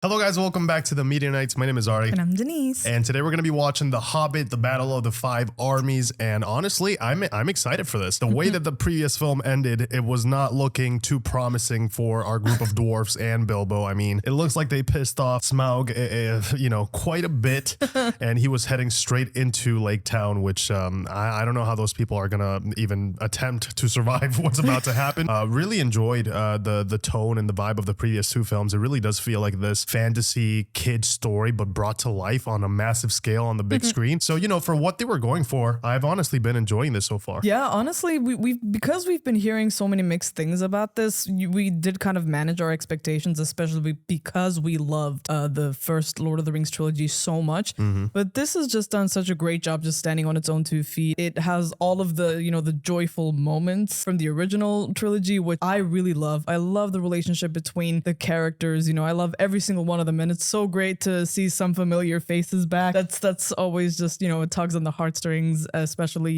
Hello guys, welcome back to the Media Nights. My name is Ari. And I'm Denise. And today we're going to be watching The Hobbit, the Battle of the Five Armies. And honestly, I'm excited for this. The way that the previous film ended, it was not looking too promising for our group of dwarfs and Bilbo. I mean, it looks like they pissed off Smaug, quite a bit. And he was heading straight into Lake Town, which I don't know how those people are going to even attempt to survive what's about to happen. Really enjoyed the tone and the vibe of the previous two films. It really does feel like this fantasy kid story, but brought to life on a massive scale on the big screen. So, for what they were going for, I've honestly been enjoying this so far. Yeah, honestly, because we've been hearing so many mixed things about this, we did kind of manage our expectations, especially because we loved the first Lord of the Rings trilogy so much. But this has just done such a great job just standing on its own 2 feet. It has all of the, the joyful moments from the original trilogy, which I really love. I love the relationship between the characters. I love every single one of them, and it's so great to see some familiar faces back. That's always just it tugs on the heartstrings, especially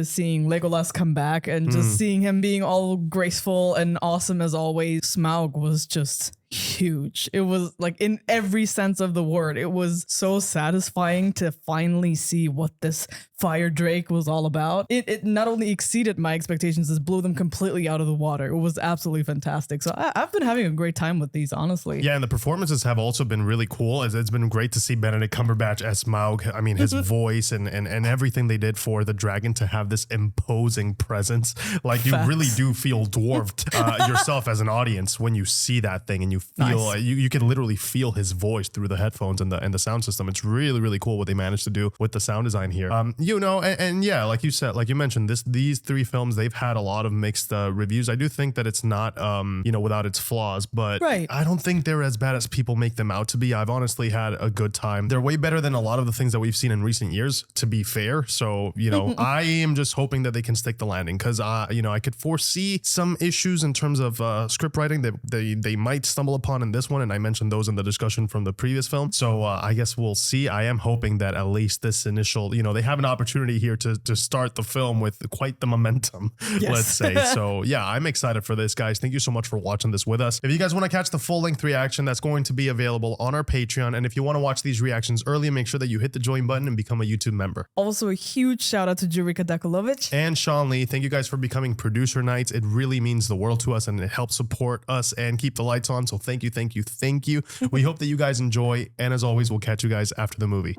seeing Legolas come back and just seeing him being all graceful and awesome as always. Smaug was just huge. It was like, in every sense of the word, it was so satisfying to finally see what this fire drake was all about. It not only exceeded my expectations, it blew them completely out of the water. It was absolutely fantastic. So I've been having a great time with these, honestly. Yeah, and the performances have also been really cool. It's been great to see Benedict Cumberbatch as Smaug. I mean, his voice and everything they did for the dragon to have this imposing presence. Like, you really do feel dwarfed yourself as an audience when you see that thing, and you feel you can literally feel his voice through the headphones and the sound system. It's really, really cool what they managed to do with the sound design here. And yeah, like you said, like you mentioned, these 3 films, they've had a lot of mixed reviews. I do think that it's not without its flaws, but I don't think they're as bad as people make them out to be. I've honestly had a good time. They're way better than a lot of the things that we've seen in recent years, to be fair. So I am just hoping that they can stick the landing, because I could foresee some issues in terms of script writing that they might stumble upon in this one, and I mentioned those in the discussion from the previous film. So I guess we'll see. I am hoping that at least this initial, they have an opportunity here to start the film with quite the momentum, let's say. So yeah, I'm excited for this, guys. Thank you so much for watching this with us. If you guys want to catch the full-length reaction, that's going to be available on our Patreon. And if you want to watch these reactions early, make sure that you hit the join button and become a YouTube member. Also, a huge shout out to Jurika Dakulovic and Sean Lee. Thank you guys for becoming producer knights. It really means the world to us, and it helps support us and keep the lights on. So thank you, thank you, thank you. We hope that you guys enjoy, and as always, we'll catch you guys after the movie.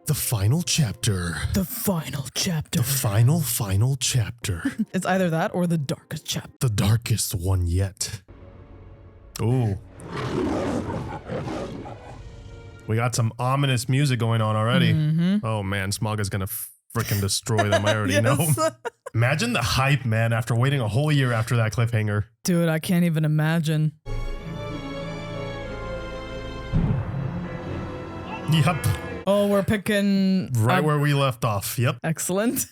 The final chapter. The final chapter. The final chapter. It's either that or the darkest chapter. The darkest one yet. Ooh. We got some ominous music going on already. Oh man, Smaug is gonna freaking destroy them. I already know. Imagine the hype, man, after waiting a whole year after that cliffhanger. Dude, I can't even imagine. Yep. Oh, we're picking... right where we left off. Yep. Excellent.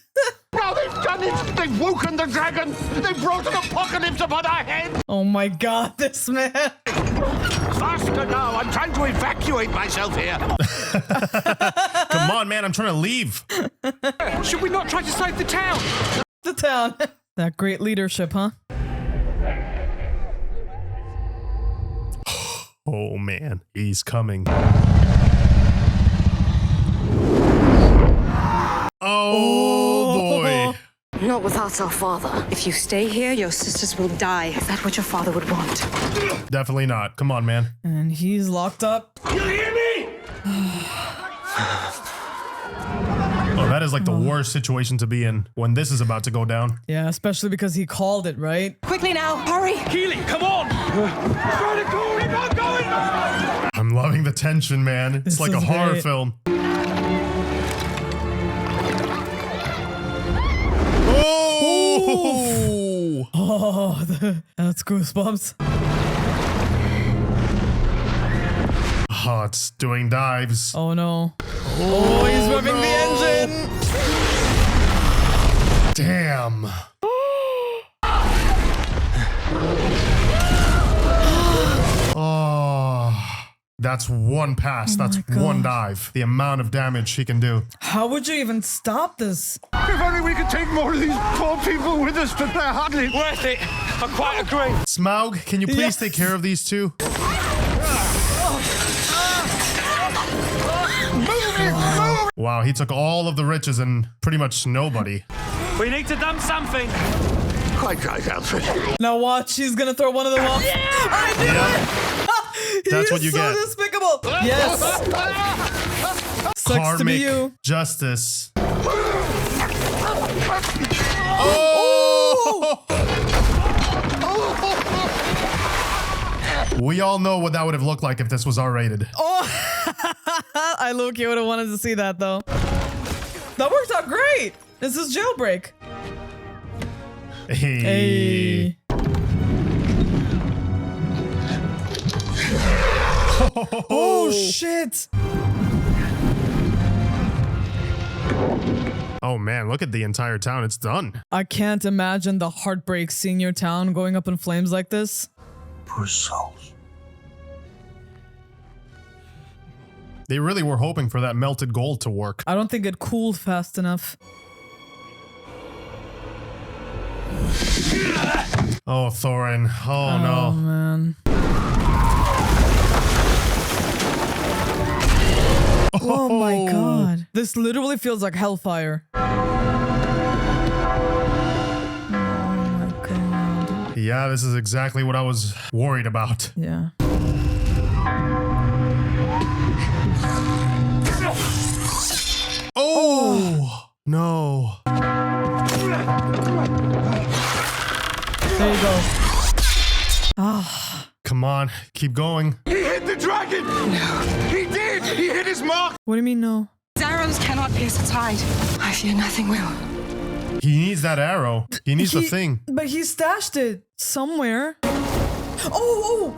Now they've done it! They've woken the dragon! They've brought an apocalypse upon our heads! Oh my god, this man! Faster now! I'm trying to evacuate myself here! Come on, man, I'm trying to leave! Should we not try to save the town? The town! That great leadership, huh? Oh man, he's coming. Oh boy. Not without our father. If you stay here, your sisters will die. Is that what your father would want? Definitely not. Come on, man. And he's locked up. You hear me? Oh, that is like the worst situation to be in when this is about to go down. Yeah, especially because he called it, right? Quickly now, hurry! Keely, come on! Try to go! We're not going! I'm loving the tension, man. It's This like a is horror great. film. Oh! Oh, that's goosebumps. Oh, it's doing dives. Oh no. Oh, he's revving the engine! Damn. Oh, that's one pass. That's one dive. The amount of damage he can do. How would you even stop this? If only we could take more of these poor people with us, but they're hardly worth it. I quite agree. Smaug, can you please take care of these two? Wow, he took all of the riches and pretty much nobody. We need to dump something. Quite right, Alfred. Now watch, he's gonna throw one of them off. I knew it! That's He what is you so get. despicable. Yes. Sucks to be you. Justice. We all know what that would have looked like if this was R-rated. Oh, I low-key would have wanted to see that though. That worked out great. This is Jailbreak. Hey. Oh shit. Oh man, look at the entire town. It's done. I can't imagine the heartbreak seeing your town going up in flames like this. Poor souls. They really were hoping for that melted gold to work. I don't think it cooled fast enough. Oh, Thorin. Oh, no. Man. Oh my god. This literally feels like hellfire. Oh my god. Yeah, this is exactly what I was worried about. Yeah. Oh, no. There you go. Come on, keep going. He hit the dragon! No. He did! He hit his mark! What do you mean no? Arrows cannot pierce its hide. I fear nothing will. He needs that arrow. He needs the thing. But he stashed it somewhere. Oh!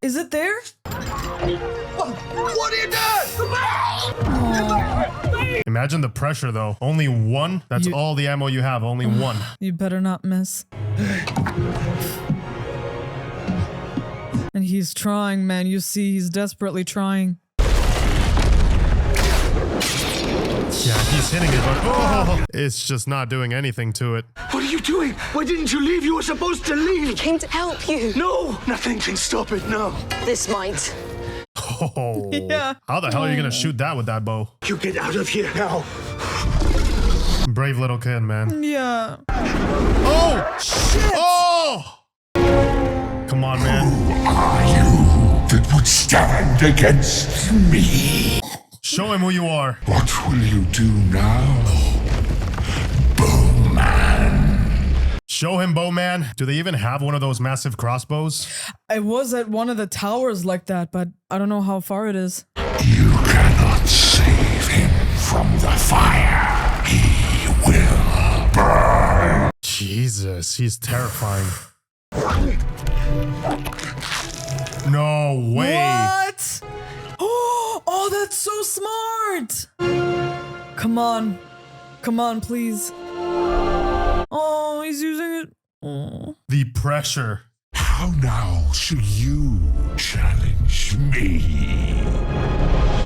Is it there? What are you doing? Imagine the pressure, though. Only one? That's all the ammo you have. Only one. You better not miss. And he's trying, man. You see, he's desperately trying. Yeah, he's hitting it, but oh, it's just not doing anything to it. What are you doing? Why didn't you leave? You were supposed to leave. Came to help you. No! Nothing can stop it, no. This might. Oh. Yeah. How the hell are you going to shoot that with that bow? You get out of here now. Brave little kid, man. Yeah. Oh! Shit! Oh! Come on, man. Are you that would stand against me? Show him who you are. What will you do now, Bowman? Show him, Bowman. Do they even have one of those massive crossbows? I was at one of the towers like that, but I don't know how far it is. You cannot save him from the fire. He will burn. Jesus, he's terrifying. No way. What? Oh, that's so smart. Come on. Come on, please. Oh, he's using it. Oh. The pressure. How now shall you challenge me?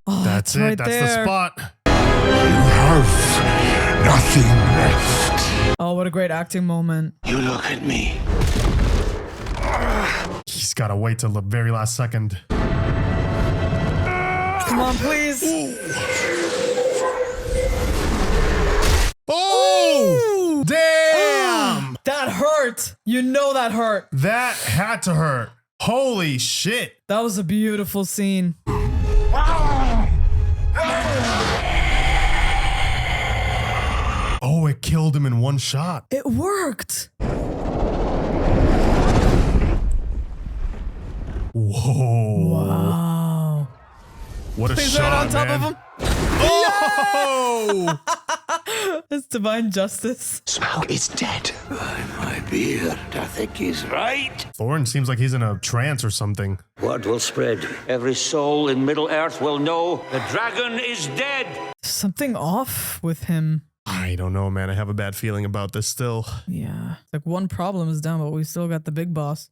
Oh, That's it. right That's there. the spot. You have nothing left. Oh, what a great acting moment. You look at me. He's got to wait till the very last second. Come on, please. Oh! Damn! That hurt. You know that hurt. That had to hurt. Holy shit. That was a beautiful scene. Oh, it killed him in one shot. It worked. Whoa. Wow. What a He's shot, right on top man. of him. Oh! It's divine justice. Smaug is dead. By my beard, I think he's right. Thorin seems like he's in a trance or something. Word will spread. Every soul in Middle-earth will know the dragon is dead. Something off with him. I don't know, man. I have a bad feeling about this still. Yeah. It's like one problem is done, but we still got the big boss.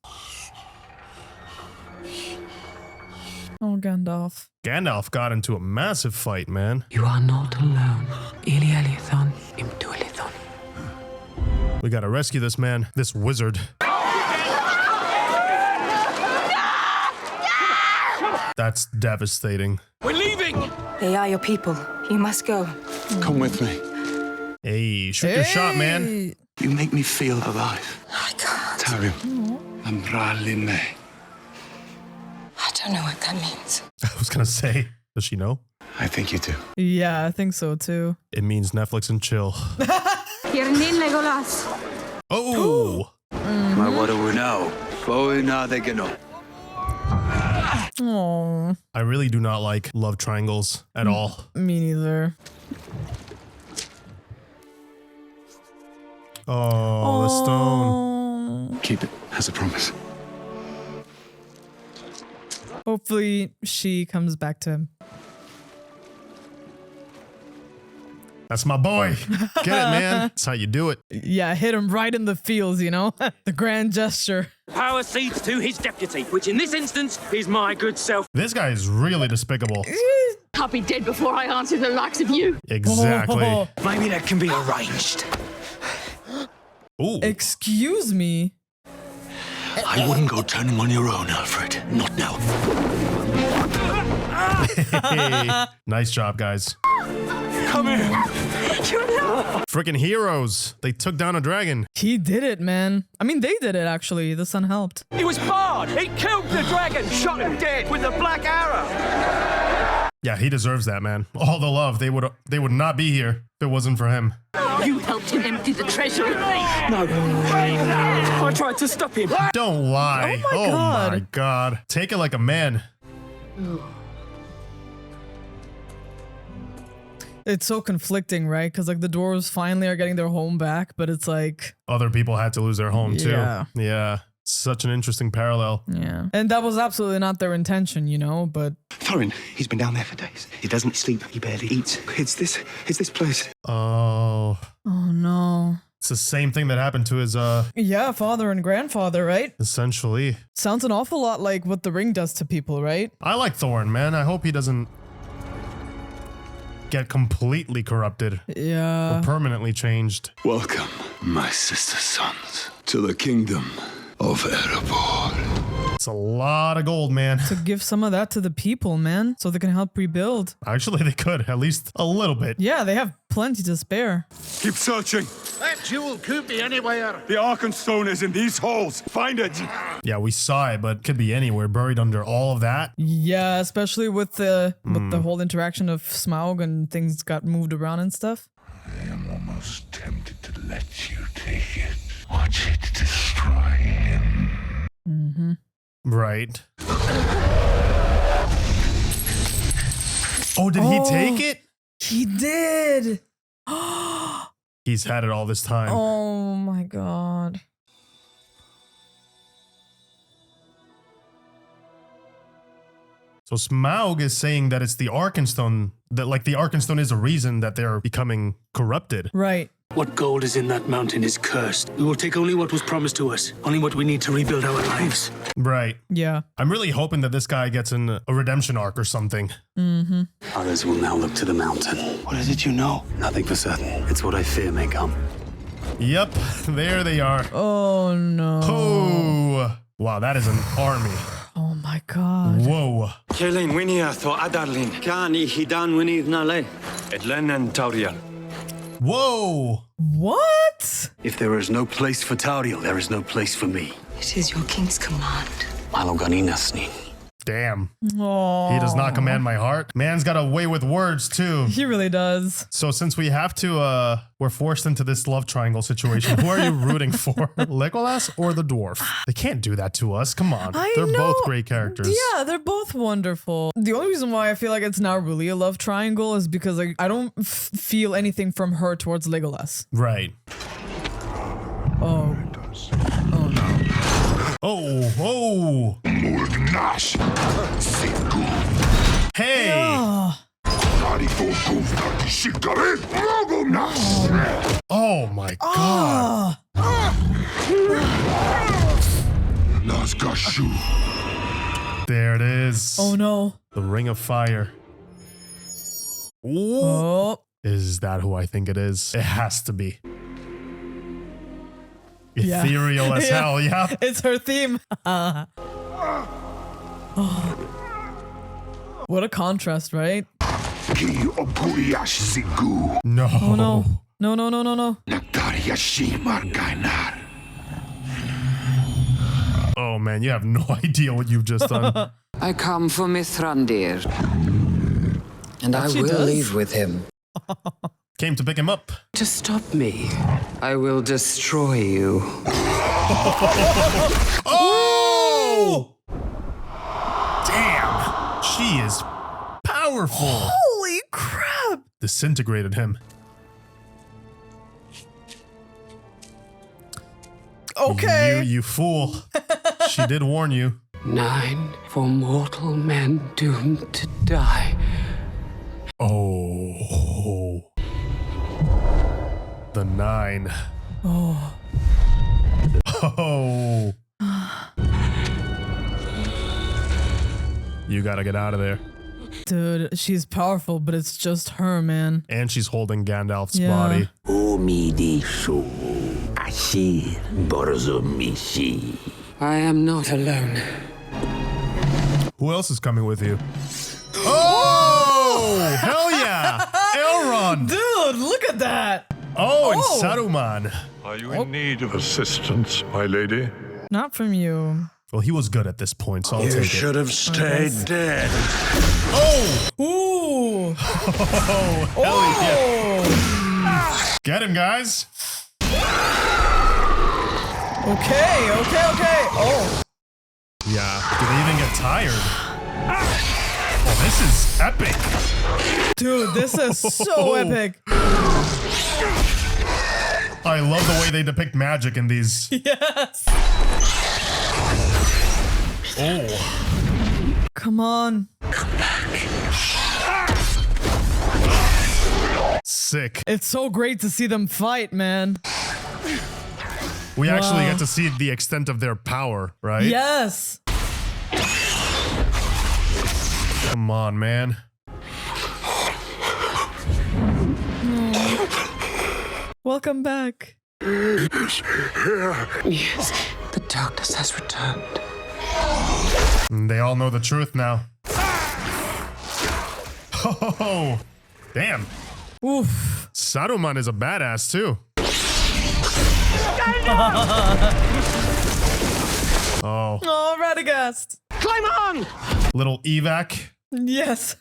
Oh, Gandalf. Gandalf got into a massive fight, man. You are not alone. Ilialithon imtualithon. We gotta rescue this man, this wizard. That's devastating. We're leaving. moving! They are your people. You must go. Come with me. Hey, shoot your shot, man. You make me feel alive. I can't. Tarim. Ambralime. I don't know what that means. I was gonna say, does she know? I think you do. Yeah, I think so too. It means Netflix and chill. Oh! My what do we know? Oh, I really do not like love triangles at all. me neither. Oh, the stone. Keep it as a promise. Hopefully she comes back to him. That's my boy. Get it, man. That's how you do it. Yeah, hit him right in the feels, you know? The grand gesture. Power cedes to his deputy, which in this instance is my good self. This guy is really despicable. I'll be dead before I answer the likes of you. Exactly. Oh. Maybe that can be arranged. Ooh. Excuse me. I wouldn't go turning on your own, Alfred. Not now. Hey, nice job, guys. Come here. Freaking heroes. They took down a dragon. He did it, man. I mean, they did it, actually. The sun helped. He was barred. He killed the dragon, shot him dead with the black arrow. Yeah, he deserves that, man. All the love. They would not be here if it wasn't for him. You helped him empty the treasury. No. I tried to stop him. Don't lie. Oh my my god. Take it like a man. It's so conflicting, right? Because like the dwarves finally are getting their home back, but it's like Other people had to lose their home too. Yeah. Yeah. Such an interesting parallel. yeah, and that was absolutely not their intention, you know. But Thorin, he's been down there for days. He doesn't sleep. He barely eats. It's this place. Oh. oh no, It's the same thing that happened to his yeah, father and grandfather, right? essentially. Sounds an awful lot like what the ring does to people, right? I like Thorin, man. I hope he doesn't get completely corrupted Yeah. or permanently changed. Welcome, my sister's sons, to the kingdom of Erebor. It's a lot of gold, man. To give some of that to the people, man, so they can help rebuild. Actually, they could, at least a little bit. Yeah, they have plenty to spare. Keep searching. That jewel could be anywhere. The Arkenstone is in these halls. Find it. Yeah, we saw it, but could be anywhere, buried under all of that. Yeah, especially with the whole interaction of Smaug and things got moved around and stuff. I am almost tempted to let you take it. Watch it destroy him. Right. Oh, did he take it? He did. He's had it all this time. Oh my god. So Smaug is saying that it's the Arkenstone, that like the Arkenstone is a reason that they're becoming corrupted. Right. What gold is in that mountain is cursed. We will take only what was promised to us, only what we need to rebuild our lives. Right. Yeah. I'm really hoping that this guy gets a redemption arc or something. Others will now look to the mountain. What is it you know? Nothing for certain. It's what I fear may come. Yep, there they are. Oh no. Oh, wow, that is an army. Oh my god. Whoa. Kelen winia tho adarlin. Kani hidan winith nale. Edlenan tauriel. Whoa. What? If there is no place for Tauriel, there is no place for me. It is your king's command. Maloganinasni. Damn. Oh. He does not command my heart. Man's got a way with words too. He really does. So since we have to, we're forced into this love triangle situation, who are you rooting for? Legolas or the dwarf? They can't do that to us. Come on. They're both great characters. Yeah, they're both wonderful. The only reason why I feel like it's not really a love triangle is because I don't feel anything from her towards Legolas. Right. Oh. Oh no. Oh, oh. Hey. Oh my god. There it is. Oh no. The Ring of Fire. Ooh. Oh. Is that who I think it is? It has to be. Yeah. Ethereal as hell, yeah. It's her theme. What a contrast, right? No. Oh no. No, no, no, no, no. Oh man, you have no idea what you've just done. I come for Mithrandir, and I will leave with him. Came to pick him up. To stop me, I will destroy you. Oh! Damn! She is powerful. Holy crap! Disintegrated him. Okay. You fool. She did warn you. 9 for mortal men doomed to die. Oh. The 9. Oh. Oh. You gotta get out of there. Dude, she's powerful, but it's just her, man. And she's holding Gandalf's body. I am not alone. Who else is coming with you? Oh! Hell yeah! Elrond! Dude, look at that! Oh, and Saruman. Are you in need of assistance, my lady? Not from you. Well, he was good at this point, so I'll take it. You should have stayed dead. Oh! Ooh! Oh, hell yeah. Get him, guys. Okay. Oh. Yeah. Do they even get tired? Oh, this is epic. Dude, this is so epic. I love the way they depict magic in these. Yes. Oh. Come on. Sick. It's so great to see them fight, man. We actually get to see the extent of their power, right? Yes. Come on, man. Welcome back. Yes, the darkness has returned. And they all know the truth now. Oh, damn. Oof. Saruman is a badass too. Oh. Oh, Radagast. Climb on! Little evac. Yes.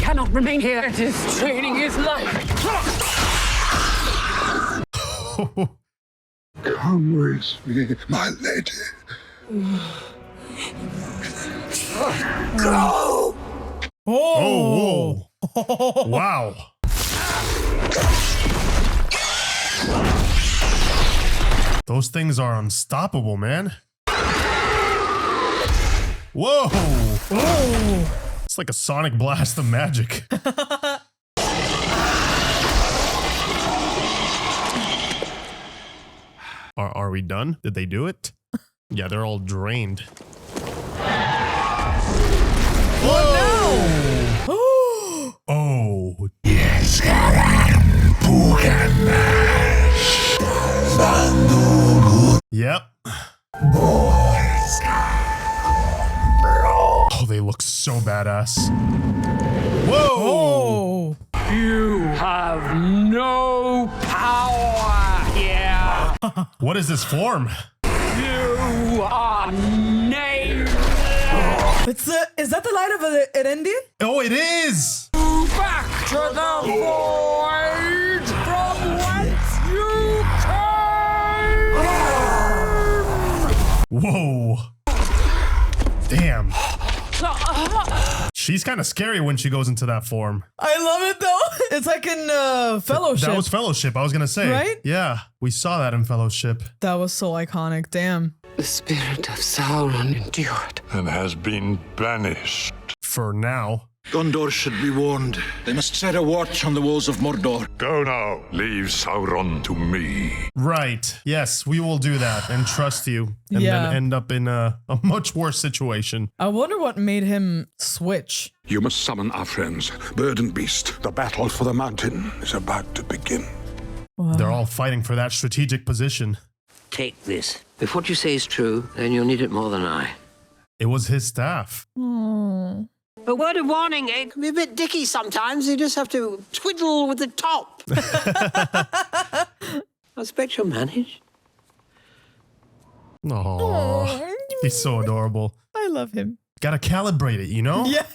Cannot remain here. It is draining his life. Come with me, my lady. Go! Oh! Wow. Those things are unstoppable, man. Whoa! Oh! It's like a sonic blast of magic. Are we done? Did they do it? Yeah, they're all drained. Whoa! Oh. Yes, Yep. Oh, they look so badass. Whoa! You have no power here. What is this form? You are named. Is that the light of Erendir? Oh, it is! Back to the void from whence you came. Whoa. Damn. She's kind of scary when she goes into that form. I love it though. It's like in Fellowship. That was Fellowship, I was gonna say. Right? Yeah, we saw that in Fellowship. That was so iconic. Damn. The spirit of Sauron endured. and has been banished. For now. Gondor should be warned. They must set a watch on the walls of Mordor. Go now. Leave Sauron to me. Right. Yes, we will do that and trust you. And Yeah. then end up in a much worse situation. I wonder what made him switch. You must summon our friends, Bird and Beast. The battle for the mountain is about to begin. Wow. They're all fighting for that strategic position. Take this. If what you say is true, then you'll need it more than I. It was his staff. Oh. A word of warning, it can be a bit dicky sometimes. You just have to twiddle with the top. I expect you'll manage. Oh, he's so adorable. I love him. Gotta calibrate it, you know? Yeah.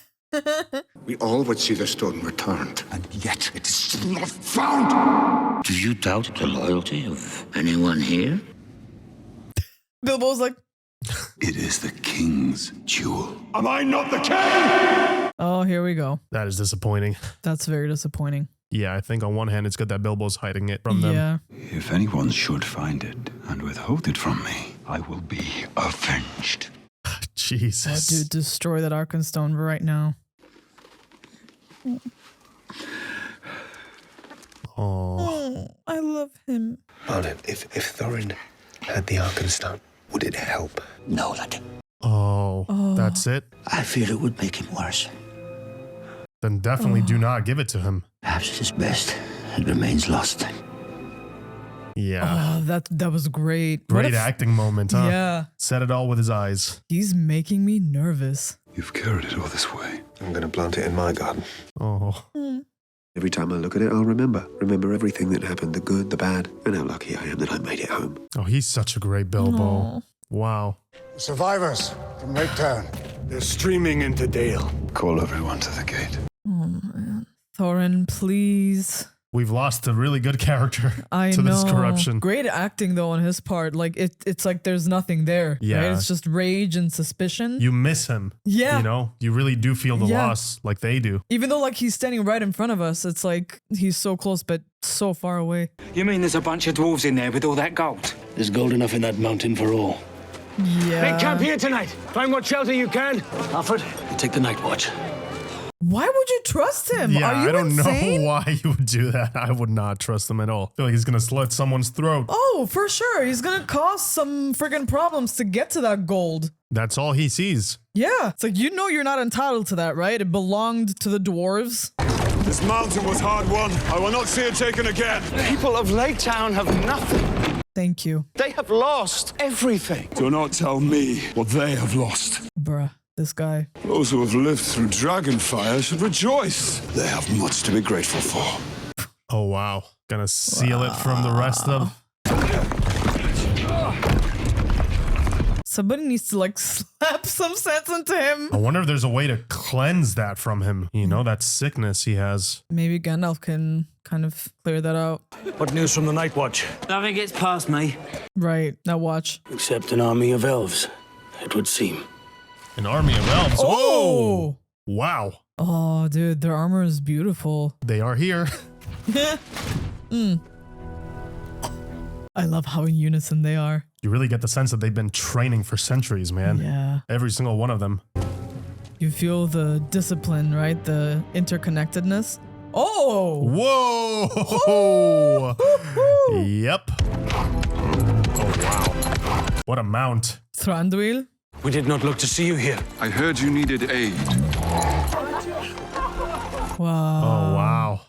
We all would see the stone returned, and yet it is still not found. Do you doubt the loyalty of anyone here? Bilbo's like, It is the king's jewel. Am I not the king? oh, here we go. That is disappointing. That's very disappointing. Yeah, I think on one hand, it's good that Bilbo's hiding it from them. Yeah. If anyone should find it and withhold it from me, I will be avenged. Jesus. Dude, destroy that Arkenstone right now. Oh, I love him. Arlen, if Thorin had the Arkenstone, would it help? No, lad. oh, that's it? I fear it would make him worse. Then definitely do not give it to him. Perhaps it is best it remains lost. Yeah. Oh, that was great. Great acting moment, huh? Yeah. Said it all with his eyes. He's making me nervous. You've carried it all this way. I'm going to plant it in my garden. Oh. Every time I look at it, I'll remember everything that happened, the good, the bad, and how lucky I am that I made it home. Oh, he's such a great Bilbo. Wow. Survivors from Lake Town. They're streaming into Dale. Call everyone to the gate. Oh, man. Thorin, please. We've lost a really good character I to know. this corruption. Great acting, though, on his part. Like, it's like there's nothing there. Yeah. Right? It's just rage and suspicion. You miss him. Yeah. You know, you really do feel the loss like they do. Even though, like, he's standing right in front of us, it's like he's so close, but so far away. You mean there's a bunch of dwarves in there with all that gold? There's gold enough in that mountain for all. Yeah. Make camp here tonight. Find what shelter you can. Alfred, take the night watch. Why would you trust him? Yeah, Are you I don't insane? know why you would do that. I would not trust him at all. I feel like he's gonna slit someone's throat. Oh, for sure. He's gonna cause some friggin' problems to get to that gold. That's all he sees. Yeah. It's like, you know you're not entitled to that, right? It belonged to the dwarves. This mountain was hard won. I will not see it taken again. People of Lake Town have nothing. Thank you. They have lost everything. Do not tell me what they have lost. Bruh, this guy. Those who have lived through dragonfire should rejoice. They have much to be grateful for. Oh, wow. Gonna seal it from the rest of... Somebody needs to, like, slap some sense into him. I wonder if there's a way to cleanse that from him. You know, that sickness he has. Maybe Gandalf can kind of clear that out. What news from the Night Watch? Nothing gets past me. Right, now watch. Except an army of elves, it would seem. An army of elves. Oh! Whoa! Wow. Oh, dude, their armor is beautiful. They are here. I love how in unison they are. You really get the sense that they've been training for centuries, man. Yeah. Every single one of them. You feel the discipline, right? The interconnectedness. Oh! Whoa! Yep. Oh, wow. What a mount. Thranduil? We did not look to see you here. I heard you needed aid. Wow. Oh, wow.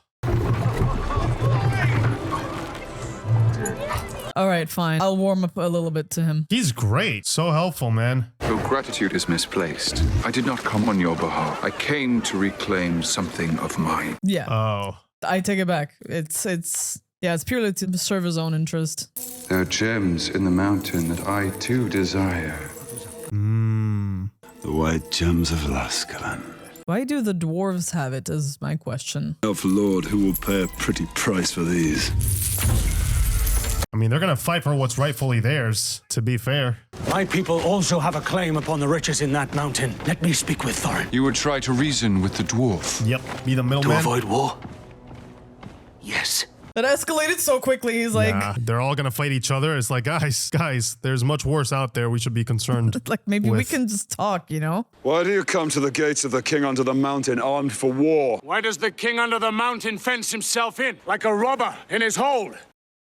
All right, fine. I'll warm up a little bit to him. He's great. So helpful, man. Your gratitude is misplaced. I did not come on your behalf. I came to reclaim something of mine. Yeah. Oh. I take it back. It's purely to serve his own interest. There are gems in the mountain that I too desire. The white gems of Lascalan. Why do the dwarves have it is my question. Elf Lord, who will pay a pretty price for these? I mean, they're gonna fight for what's rightfully theirs, to be fair. My people also have a claim upon the riches in that mountain. Let me speak with Thorin. You would try to reason with the dwarf. Yep, be the To middleman. avoid war? Yes. That escalated so quickly. He's like, Nah, they're all gonna fight each other. It's like, guys, there's much worse out there we should be concerned like maybe we with. can just talk, you know? Why do you come to the gates of the king under the mountain armed for war? Why does the king under the mountain fence himself in like a robber in his hold?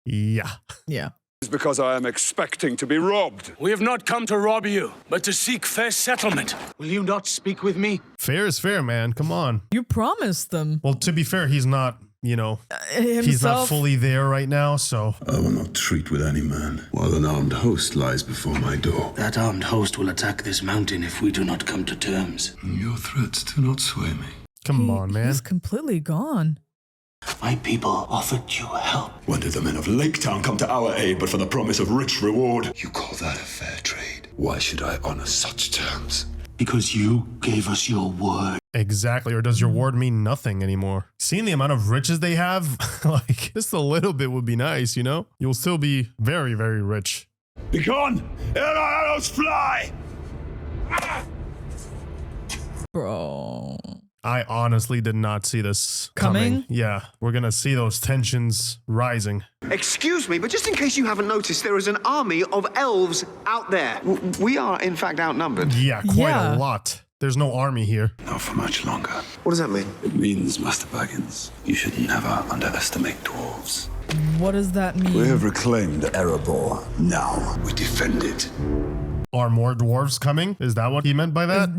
Yeah. Yeah. It's because I am expecting to be robbed. We have not come to rob you, but to seek fair settlement. Will you not speak with me? Fair is fair, man. Come on. You promised them. Well, to be fair, he's not you know, himself. he's not fully there right now, so. I will not treat with any man while an armed host lies before my door. That armed host will attack this mountain if we do not come to terms. Your threats do not sway me. Come on, man. He's completely gone. My people offered you help. When did the men of Lake Town come to our aid but for the promise of rich reward? You call that a fair trade? Why should I honor such terms? Because you gave us your word. Exactly. Or does your word mean nothing anymore? Seeing the amount of riches they have, like, just a little bit would be nice, you know? You'll still be very, very rich. Begone! Ere our arrows fly! Bro. I honestly did not see this Coming? Yeah, we're gonna see those tensions rising. Excuse me, but just in case you haven't noticed, there is an army of elves out there. We are, in fact, outnumbered. Yeah, quite a lot. There's no army here. Not for much longer. What does that mean? It means, Master Baggins, you should never underestimate dwarves. What does that mean? We have reclaimed Erebor. Now we defend it. Are more dwarves coming? Is that what he meant by that?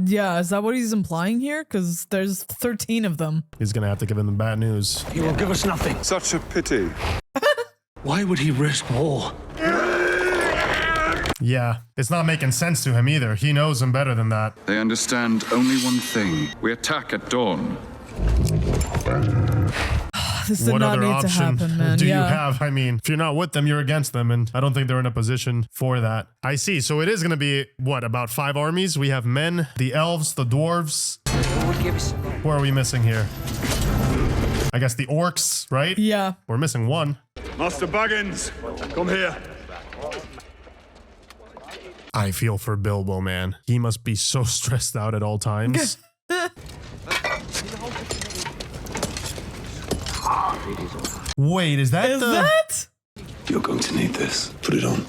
Is that what he's implying here? Because there's 13 of them. He's gonna have to give him the bad news. He will give us nothing. Such a pity. Why would he risk war? Yeah, it's not making sense to him either. He knows him better than that. They understand only one thing. We attack at dawn. This did What not other need to option happen, man. do you have? I mean, if you're not with them, you're against them, and I don't think they're in a position for that. I see. So it is going to be, what, about 5 armies? We have men, the elves, the dwarves. Who are we missing here? I guess the orcs, right? Yeah. We're missing one. Master Baggins, come here. I feel for Bilbo, man. He must be so stressed out at all times. Wait, is that that? You're going to need this. Put it on.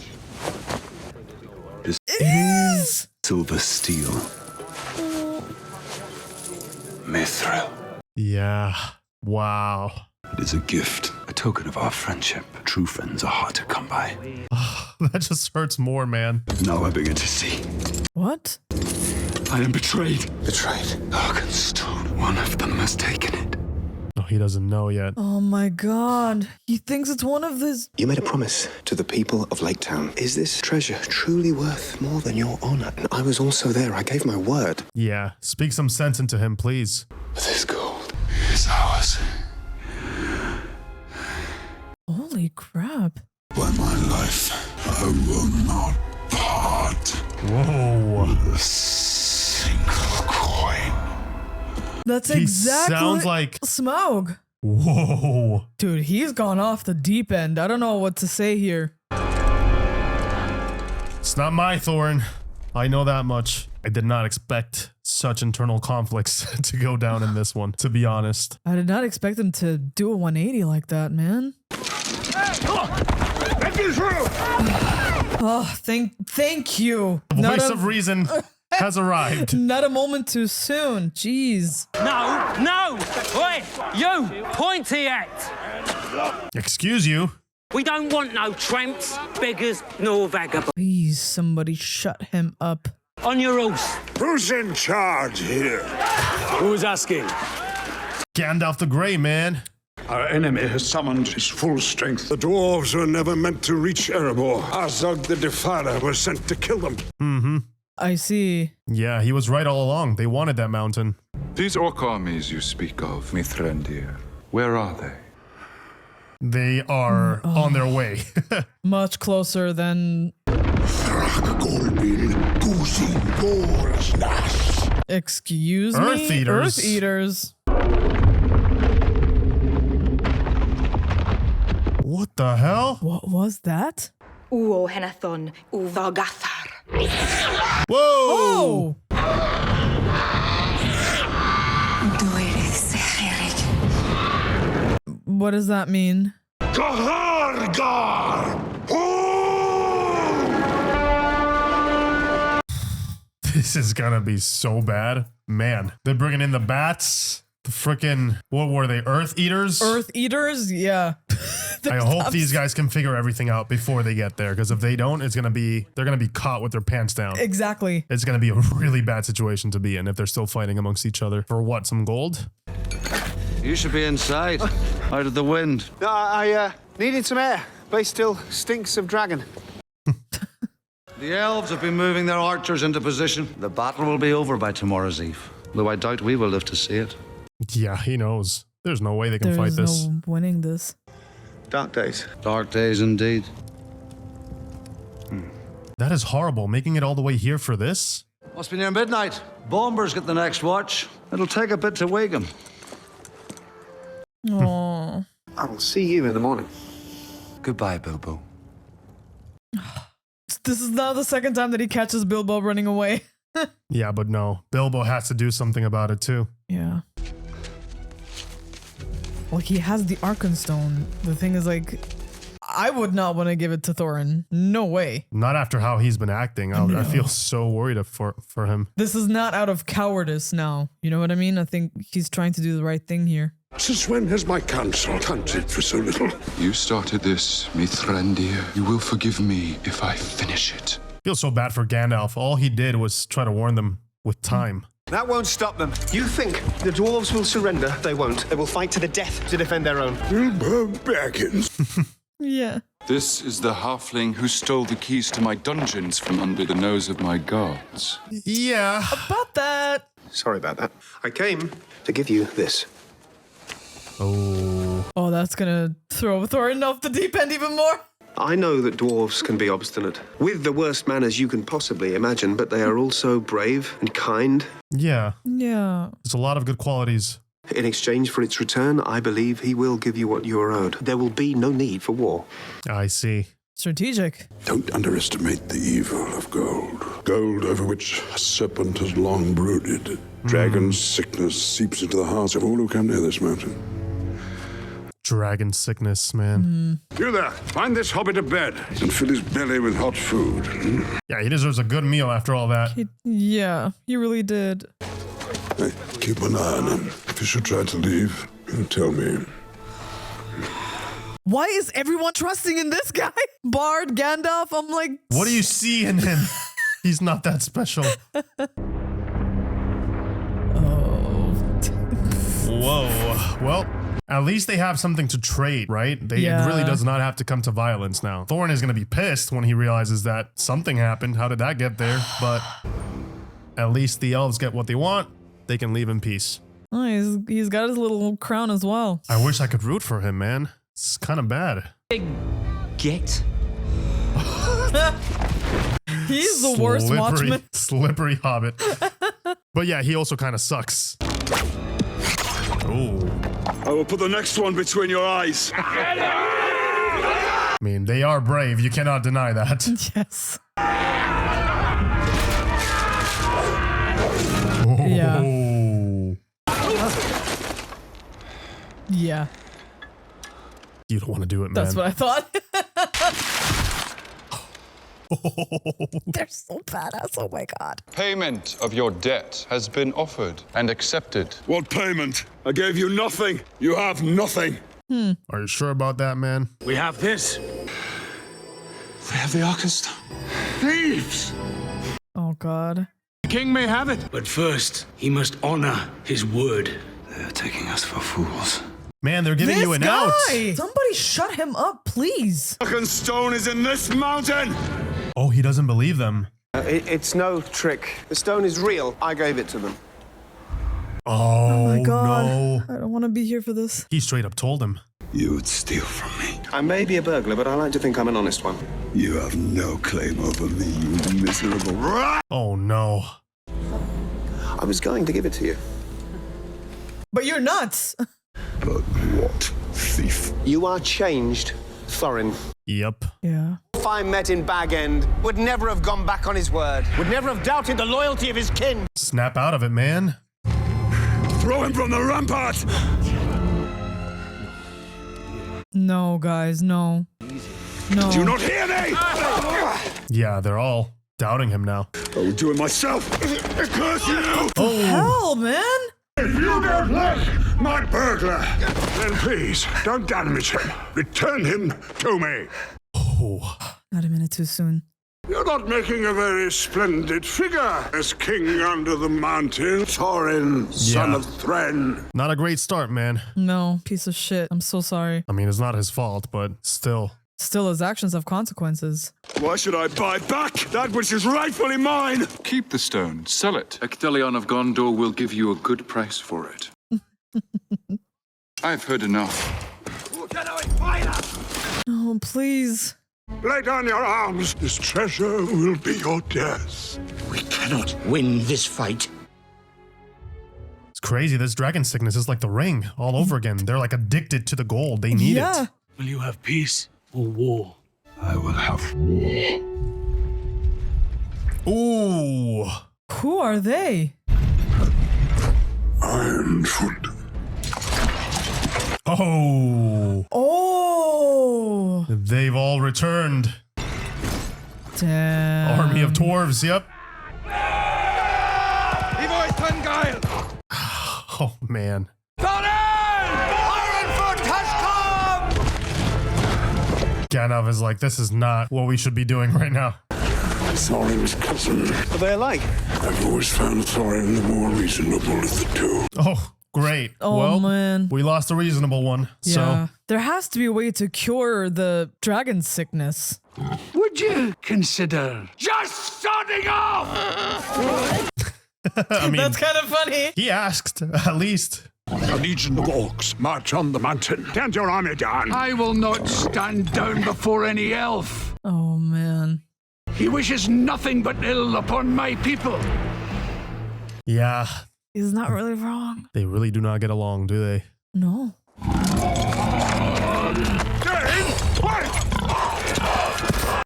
It is. Silver steel. Mithril. Yeah. Wow. It is a gift, a token of our friendship. True friends are hard to come by. That just hurts more, man. Now I begin to see. What? I am betrayed. Betrayed? Arkenstone. One of them has taken it. Oh, he doesn't know yet. Oh my god. He thinks it's one of his. You made a promise to the people of Lake Town. Is this treasure truly worth more than your honor? And I was also there. I gave my word. Yeah. Speak some sense into him, please. This gold is ours. Holy crap. By my life, I will not part. Whoa. With a single coin. That's He exactly sounds like Smaug. Whoa. Dude, he's gone off the deep end. I don't know what to say here. It's not my Thorin. I know that much. I did not expect such internal conflicts to go down in this one, to be honest. I did not expect him to do a 180 like that, man. Oh, thank you. The voice of reason has arrived. Not a moment too soon. Jeez. No! Oi! You! Pointy at! Excuse you? We don't want no tramps, beggars, nor vagabonds. Please, somebody shut him up. On your horse. Who's in charge here? Who's asking? Gandalf the Grey, man. Our enemy has summoned his full strength. The dwarves were never meant to reach Erebor. Azog the Defiler was sent to kill them. Mm-hmm. I see. Yeah, he was right all along. They wanted that mountain. These orc armies you speak of, Mithrandir, where are they? They are on their way. Much closer than... Excuse me? Earth Eaters. Earth Eaters. What the hell? What was that? Uo Henathon Uvagathar. Whoa! Oh! What does that mean? This is gonna be so bad. Man, they're bringing in the bats. The frickin', what were they, Earth Eaters? Earth Eaters? Yeah. I hope these guys can figure everything out before they get there, because if they don't, they're gonna be caught with their pants down. Exactly. It's gonna be a really bad situation to be in if they're still fighting amongst each other. For what, some gold? You should be inside. Out of the wind. No, I needed some air. Place still stinks of dragon. The elves have been moving their archers into position. The battle will be over by tomorrow's eve, though I doubt we will live to see it. Yeah, he knows. There's no way they can fight this. There's no winning this. Dark days. Dark days indeed. That is horrible, making it all the way here for this. Must be near midnight. Bombers get the next watch. It'll take a bit to wake them. Aww. I will see you in the morning. Goodbye, Bilbo. This is now the second time that he catches Bilbo running away. Yeah, but no. Bilbo has to do something about it too. Yeah. Like, he has the Arkenstone. The thing is, like, I would not want to give it to Thorin. No way. Not after how he's been acting. I feel so worried for him. This is not out of cowardice now. You know what I mean? I think he's trying to do the right thing here. Since when has my counsel counted for so little? You started this, Mithrandir. You will forgive me if I finish it. Feel so bad for Gandalf. All he did was try to warn them with time. That won't stop them. You think the dwarves will surrender? They won't. They will fight to the death to defend their own. Bilbo Baggins. Yeah. This is the halfling who stole the keys to my dungeons from under the nose of my guards. Yeah. About that. Sorry about that. I came to give you this. Oh, that's gonna throw Thorin off the deep end even more. I know that dwarves can be obstinate, with the worst manners you can possibly imagine, but they are also brave and kind. Yeah. Yeah. There's a lot of good qualities. In exchange for its return, I believe he will give you what you are owed. There will be no need for war. I see. Strategic. Don't underestimate the evil of gold. Gold over which a serpent has long brooded. Dragon sickness seeps into the hearts of all who come near this mountain. Dragon sickness, man. You there, find this hobbit a bed and fill his belly with hot food. Yeah, he deserves a good meal after all that. Yeah, he really did. Hey, keep an eye on him. If you should try to leave, tell me. Why is everyone trusting in this guy? Bard, Gandalf, I'm like... What do you see in him? He's not that special. Whoa. Well, at least they have something to trade, right? It really does not have to come to violence now. Thorin is going to be pissed when he realizes that something happened. How did that get there? But at least the elves get what they want. They can leave in peace. Oh, he's got his little crown as well. I wish I could root for him, man. It's kind of bad. Get. He's the worst watchman. Slippery hobbit. But yeah, he also kind of sucks. Oh. I will put the next one between your eyes. I mean, they are brave. You cannot deny that. Yes. Oh. Yeah. Yeah. You don't want to do it, man. That's what I thought. They're so badass. Oh my god. Payment of your debt has been offered and accepted. What payment? I gave you nothing. You have nothing. Are you sure about that, man? We have this. They have the Arkenstone. Thieves! Oh god. The king may have it, but first he must honor his word. They're taking us for fools. Man, they're giving you an out. Somebody shut him up, please. Arkenstone is in this mountain. Oh, he doesn't believe them. It's no trick. The stone is real. I gave it to them. Oh, my god. no. I don't want to be here for this. He straight up told him. You would steal from me. I may be a burglar, but I like to think I'm an honest one. You have no claim over me, you miserable rat. Oh, no. I was going to give it to you. But you're nuts. But what, thief? You are changed, Thorin. Yep. Yeah. If I met in Bag End, would never have gone back on his word. Would never have doubted the loyalty of his kin. Snap out of it, man. Throw him from the rampart. No, guys, no. No. Do you not hear me? Yeah, they're all doubting him now. I will do it myself. Curse you! Oh, hell, man. If you don't like my burglar, then please don't damage him. Return him to me. Oh. Not a minute too soon. You're not making a very splendid figure as king under the mountain, Thorin, son of Thren. Not a great start, man. No, piece of shit. I'm so sorry. I mean, it's not his fault, but still. Still, his actions have consequences. Why should I buy back that which is rightfully mine? Keep the stone, sell it. Ectelion of Gondor will give you a good price for it. I've heard enough. Oh, please. Lay down your arms. This treasure will be your death. We cannot win this fight. It's crazy. This dragon sickness is like the ring all over again. They're like addicted to the gold. They need it. Will you have peace or war? I will have war. Ooh. Who are they? Ironfoot. Oh. Oh. They've all returned. Damn. Army of Dwarves, yep. Oh, man. Gandalf is like, this is not what we should be doing right now. Thorin's cousin. What are they like? I've always found Thorin the more reasonable of the two. Oh, great. Oh, well, man. We lost a reasonable one. Yeah. There has to be a way to cure the dragon sickness. Would you consider just starting off? I mean, that's kind of funny. He asked, at least. A legion of orcs march on the mountain. Stand your army down. I will not stand down before any elf. Oh, man. He wishes nothing but ill upon my people. Yeah. He's not really wrong. They really do not get along, do they? No.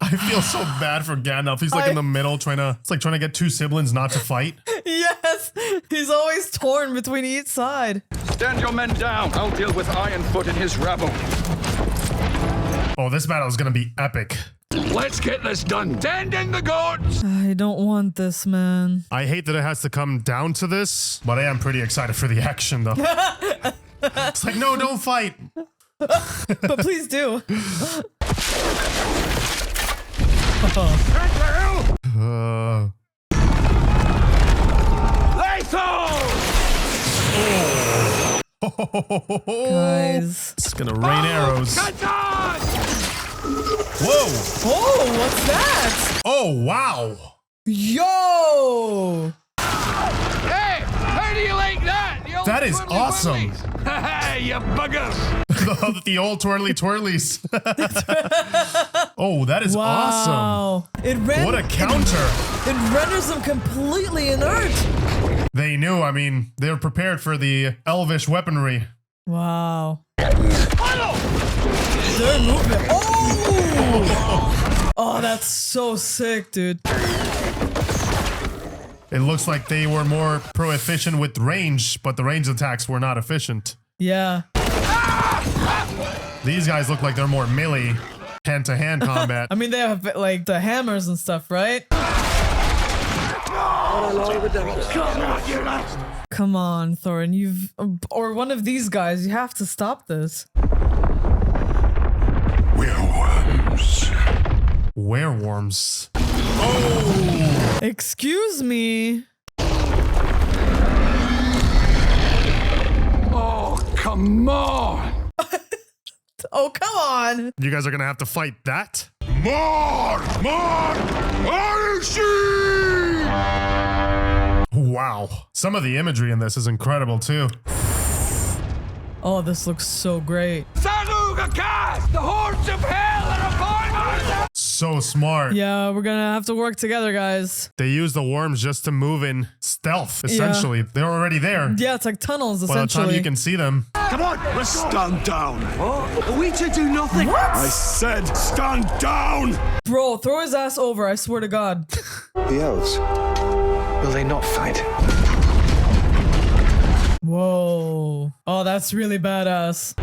I feel so bad for Gandalf. He's like in the middle it's like trying to get two siblings not to fight. Yes. He's always torn between each side. Stand your men down. I'll deal with Ironfoot and his rabble. Oh, this battle is going to be epic. Let's get this done. Tend in the goats. I don't want this, man. I hate that it has to come down to this, but I am pretty excited for the action, though. It's like, no, don't fight. But please do. Guys. It's gonna rain arrows. Whoa! Oh, what's that? Oh, wow! Yo! Hey, how do you like that? That is awesome. Hey, you buggers! The old twirly twirlies. Oh, that is awesome. What a counter. It renders them completely inert. They knew, I mean, they were prepared for the elvish weaponry. Wow. Their movement. Oh! Oh, that's so sick, dude. It looks like they were more pro-efficient with range, but the range attacks were not efficient. Yeah. These guys look like they're more melee, hand-to-hand combat. I mean, they have like the hammers and stuff, right? Come on, Thorin, or one of these guys, you have to stop this. Werewolves. Oh! Excuse me. Oh, come on! Oh, come on! You guys are gonna have to fight that? More! Wow. Some of the imagery in this is incredible, too. Oh, this looks so great. Sarugakast! The hordes of hell are upon us! So smart. Yeah, we're gonna have to work together, guys. They use the worms just to move in stealth, essentially. They're already there. Yeah, it's like tunnels, By the essentially. time you can see them. Come on, let's stand down. What? Are we to do nothing? What? I said stand down. Bro, throw his ass over, I swear to God. The elves. Will they not fight? Whoa. Oh, that's really badass.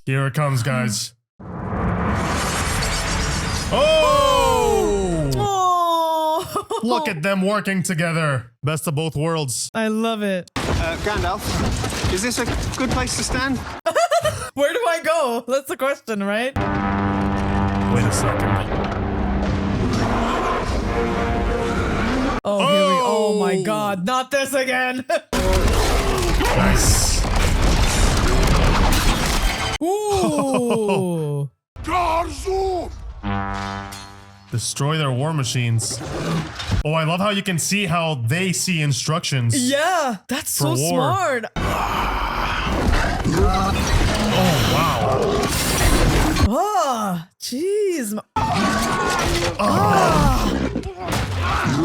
Here it comes, guys. Oh! Oh! Look at them working together. Best of both worlds. I love it. Gandalf, is this a good place to stand? Where do I go? That's the question, right? Wait a second. Oh, here we go. Oh my god, not this again. Nice. Ooh. Destroy their war machines. Oh, I love how you can see how they see instructions. Yeah, that's so war. smart. Oh, wow. Ah, jeez.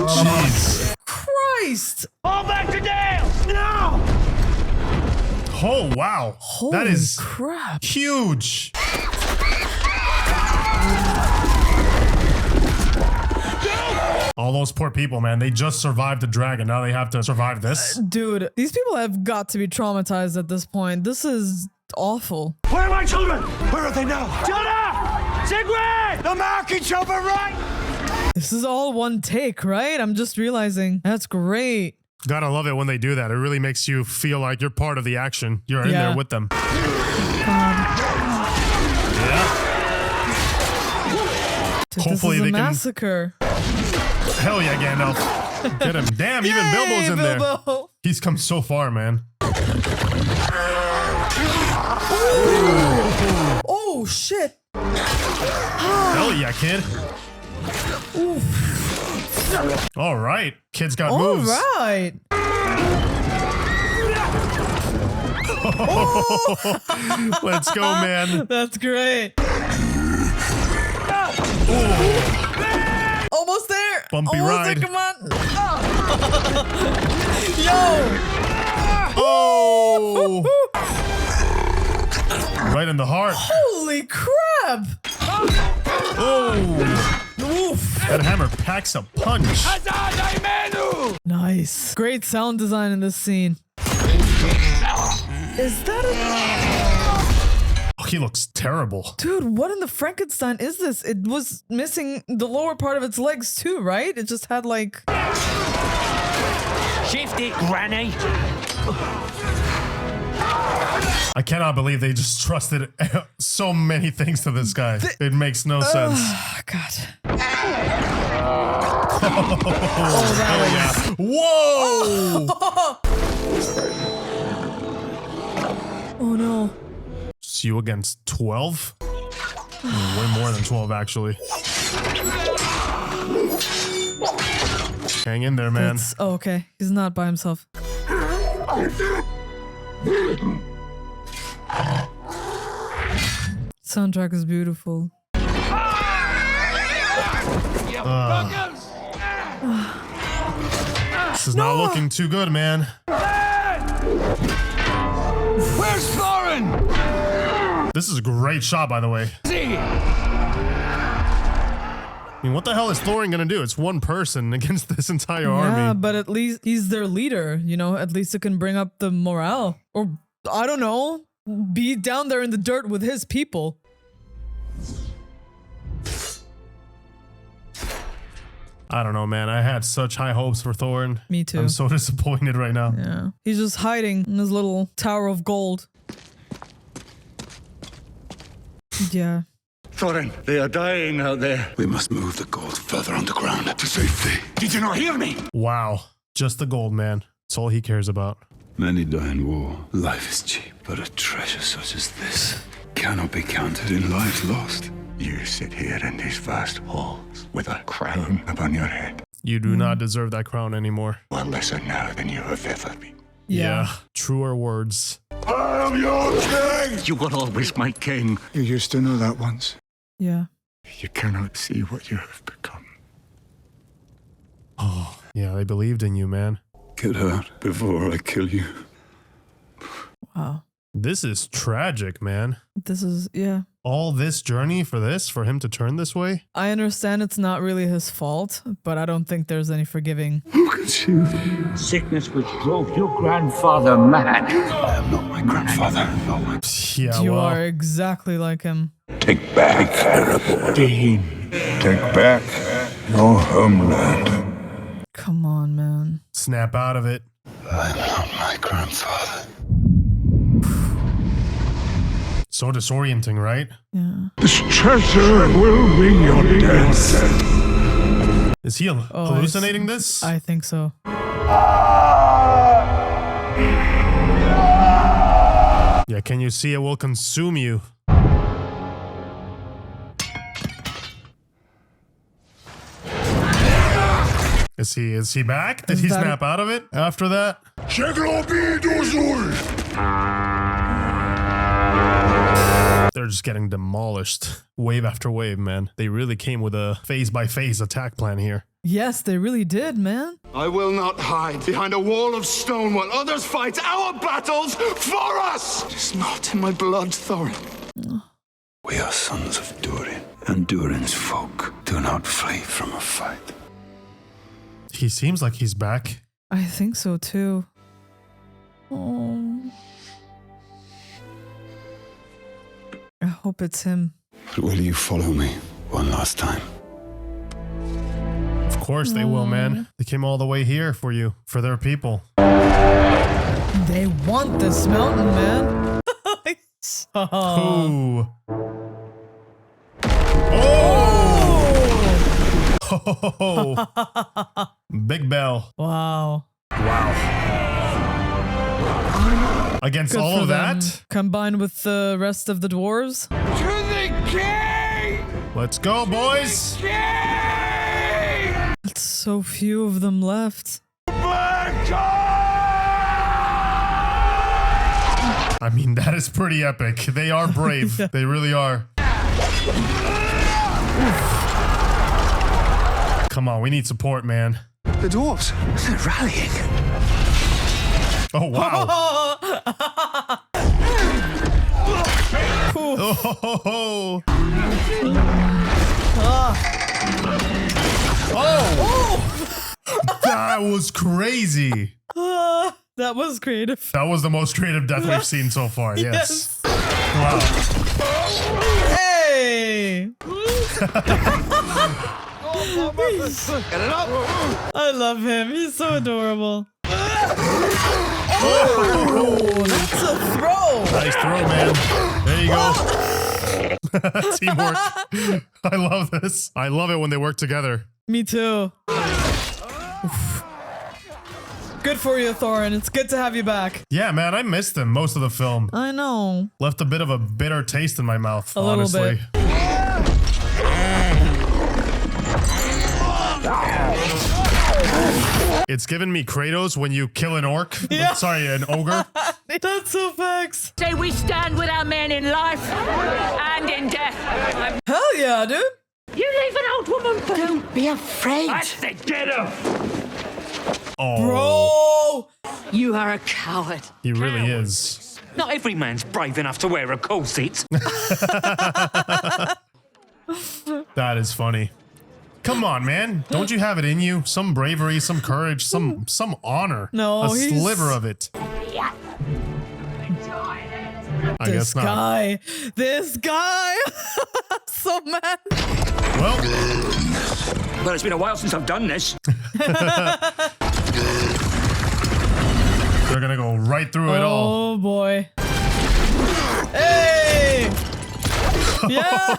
Jeez. Christ. All back to Dale! Now! Oh, wow. Holy that is crap. Huge. All those poor people, man. They just survived the dragon. Now they have to survive this. Dude, these people have got to be traumatized at this point. This is awful. Where are my children? Where are they now? Jonah! Sigrid! The marking chopper, right? This is all one take, right? I'm just realizing. That's great. Gotta love it when they do that. It really makes you feel like you're part of the action. You're in there with them. Yeah. Dude, Hopefully this is they a can. massacre. Hell yeah, Gandalf. Get him. Damn, even Yay, Bilbo's in Bilbo. there. He's come so far, man. Oh, shit. Hell yeah, kid. All right. Kid's got moves. All right. Let's go, man. That's great. Almost there. Bumpy Almost ride. there. Come on. Yo. Oh. Right in the heart. Holy crap. Oh. Oof. That hammer packs a punch. Nice. Great sound design in this scene. Is that a... Oh, he looks terrible. Dude, what in the Frankenstein is this? It was missing the lower part of its legs too, right? It just had like... Shift it, Granny! I cannot believe they just trusted so many things to this guy. It makes no sense. God. Oh, hell yeah. Whoa! Oh no. It's you against 12? Way more than 12, actually. Hang in there, man. Oh, okay. He's not by himself. Soundtrack is beautiful. This is not looking too good, man. Where's Thorin? This is a great shot, by the way. I mean, what the hell is Thorin gonna do? It's one person against this entire army. Yeah, but at least he's their leader, you know? At least it can bring up the morale. Or, I don't know, be down there in the dirt with his people. I don't know, man. I had such high hopes for Thorin. Me too. I'm so disappointed right now. Yeah. He's just hiding in his little tower of gold. Yeah. Thorin, they are dying out there. We must move the gold further underground to safety. Did you not hear me? Wow. Just the gold, man. That's all he cares about. Many die in war. Life is cheap, but a treasure such as this cannot be counted in lives lost. You sit here in these vast halls with a crown upon your head. You do not deserve that crown anymore. Well, lesser now than you have ever been. Yeah. Truer words. I am your king! You were always my king. You used to know that once. Yeah. You cannot see what you have become. Oh, yeah, they believed in you, man. Get out before I kill you. Wow. This is tragic, man. This is, yeah. All this journey for him to turn this way? I understand it's not really his fault, but I don't think there's any forgiving. Look at you. Sickness which drove your grandfather mad. I am not my grandfather. Not my... Yeah, You well. are exactly like him. Take back Erebor. Take back your homeland. Come on, man. Snap out of it. I am not my grandfather. So disorienting, right? Yeah. This treasure will be your death. Is he hallucinating this? I think so. Yeah, can you see it will consume you? Is he back? Did he snap out of it after that? They're just getting demolished wave after wave, man. They really came with a phase-by-phase attack plan here. Yes, they really did, man. I will not hide behind a wall of stone while others fight our battles for us! It is not in my blood, Thorin. We are sons of Durin, and Durin's folk do not flee from a fight. He seems like he's back. I think so too. Oh. I hope it's him. But will you follow me one last time? Of course they will, man. They came all the way here for you, for their people. They want this mountain, man. Oh. Oh! Big Bell. Wow. Wow. Against Good all for of them. that? Combined with the rest of the dwarves? To the king! Let's go, boys! It's so few of them left. I mean, that is pretty epic. They are brave. Yeah. They really are. Come on, we need support, man. The dwarves, they're rallying. Oh, wow. Oh. Oh. That was crazy. That was creative. That was the most creative death we've seen so far. Yes. Wow. Hey. I love him. He's so adorable. Oh, that's a throw. Nice throw, man. There you go. Teamwork. I love this. I love it when they work together. Me too. Oof. Good for you, Thorin. It's good to have you back. Yeah, man, I missed him most of the film. I know. Left a bit of a bitter taste in my mouth, A little honestly. bit. It's given me Kratos when you kill an orc. Yeah. Sorry, an ogre. That's so facts. Say we stand with our men in life and in death. Hell yeah, dude. You leave an old woman, but don't be afraid. That's the get him! Oh, Bro! You are a coward. he really is. Not every man's brave enough to wear a corset. That is funny. Come on, man. Don't you have it in you? Some bravery, some courage, some honor. No, a he's- sliver of it. I guess not. This guy. So mad. Well, Well, it's been a while since I've done this. they're gonna go right through it all. Oh boy. Hey! Yeah!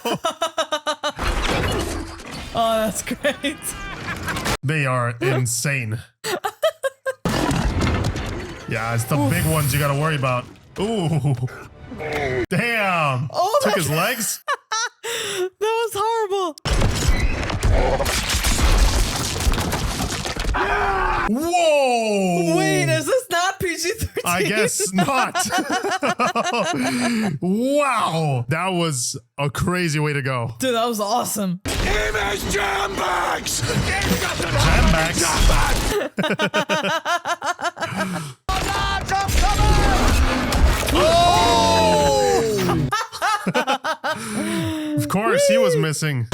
Oh, that's great. They are insane. Yeah, it's the big ones you gotta worry about. Ooh. Damn. Oh, Took his legs? That was horrible. Whoa! Wait, is this not PG-13? I guess not. Wow. That was a crazy way to go. Dude, that was awesome. Image jam bags! Jam bags. Oh! Of course, he was missing.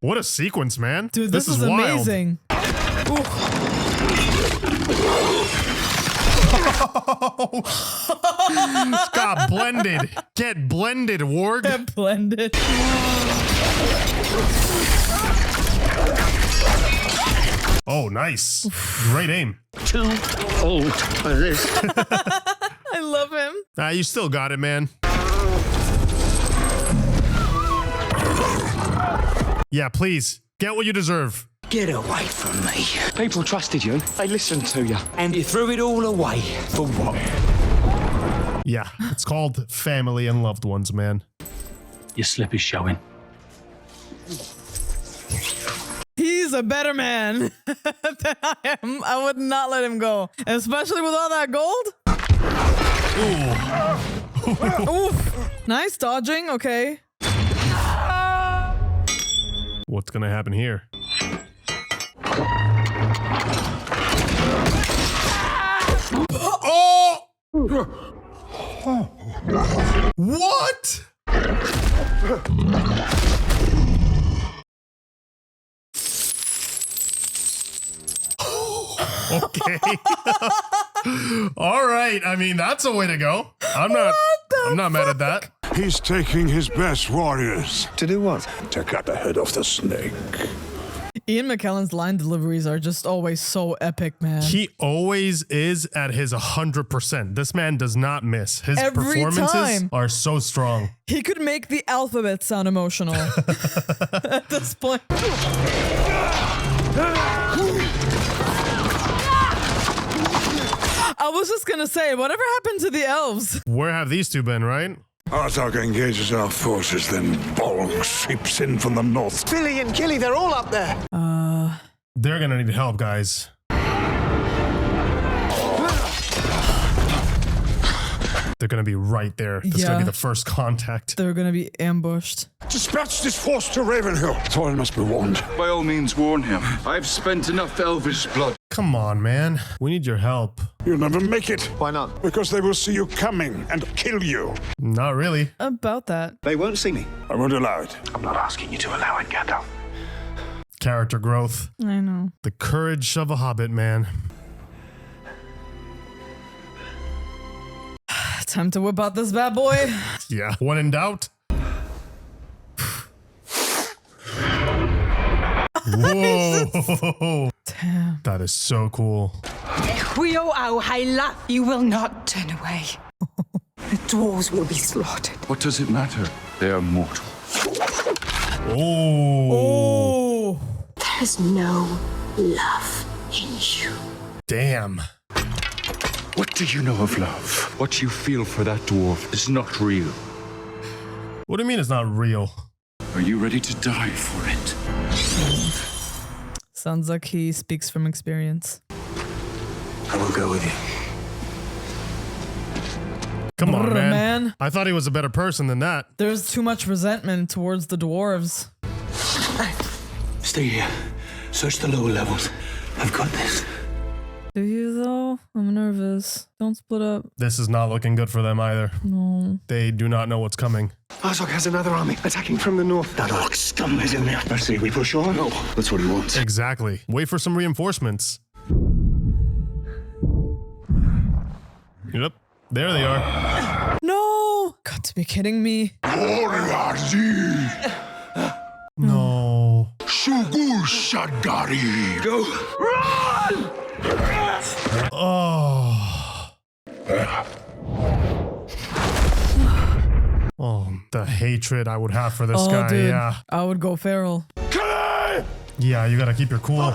What a sequence, man. Dude, this is wild. amazing. Got blended. Get blended, Warg. Get blended. Oh, nice. Great aim. too old for this. I love him. You still got it, man. Yeah, please. Get what you deserve. Get away from me. People trusted you. They listened to you. And you threw it all away. For what? Yeah, it's called family and loved ones, man. Your slip is showing. He's a better man than I am. I would not let him go. Especially with all that gold. Ooh. Oof. Nice dodging, okay. What's gonna happen here? Oh! What? Okay. All right. I mean, that's a way to go. I'm not mad at that. He's taking his best warriors. To do what? To cut the head off the snake. Ian McKellen's line deliveries are just always so epic, man. He always is at his 100%. This man does not miss. His Every performances time. are so strong. He could make the alphabet sound emotional at this point. I was just gonna say, whatever happened to the elves? Where have these two been, right? Arthur engages our forces, then Bolg sweeps in from the north. Billy and Gilly, they're all up there. They're gonna need help, guys. They're gonna be right there. This is gonna be the first contact. They're gonna be ambushed. Dispatch this force to Ravenhill. Thorin must be warned. By all means, warn him. I've spent enough elvish blood. Come on, man. We need your help. You'll never make it. Why not? Because they will see you coming and kill you. Not really. About that. They won't see me. I won't allow it. I'm not asking you to allow it, Gandalf. Character growth. I know. The courage of a hobbit, man. Time to whip out this bad boy. Yeah. When in doubt. Whoa. Damn. That is so cool. You will not turn away. The dwarves will be slaughtered. What does it matter? They are mortal. Oh. There's no love in you. Damn. What do you know of love? What you feel for that dwarf is not real. What do you mean it's not real? Are you ready to die for it? Sounds like he speaks from experience. I will go with you. Come on, man. I thought he was a better person than that. There's too much resentment towards the dwarves. Stay here. Search the lower levels. I've got this. Do you though? I'm nervous. Don't split up. This is not looking good for them either. No. They do not know what's coming. Arzok has another army attacking from the north. That orc scum is in there. I say we push on. No, that's what he wants. Exactly. Wait for some reinforcements. Yep. There they are. No! Got to be kidding me. No. Shugul Shadari. Go. Run! Oh. Oh, the hatred I would have for this guy. Dude, yeah. I would go feral. Yeah, you gotta keep your cool.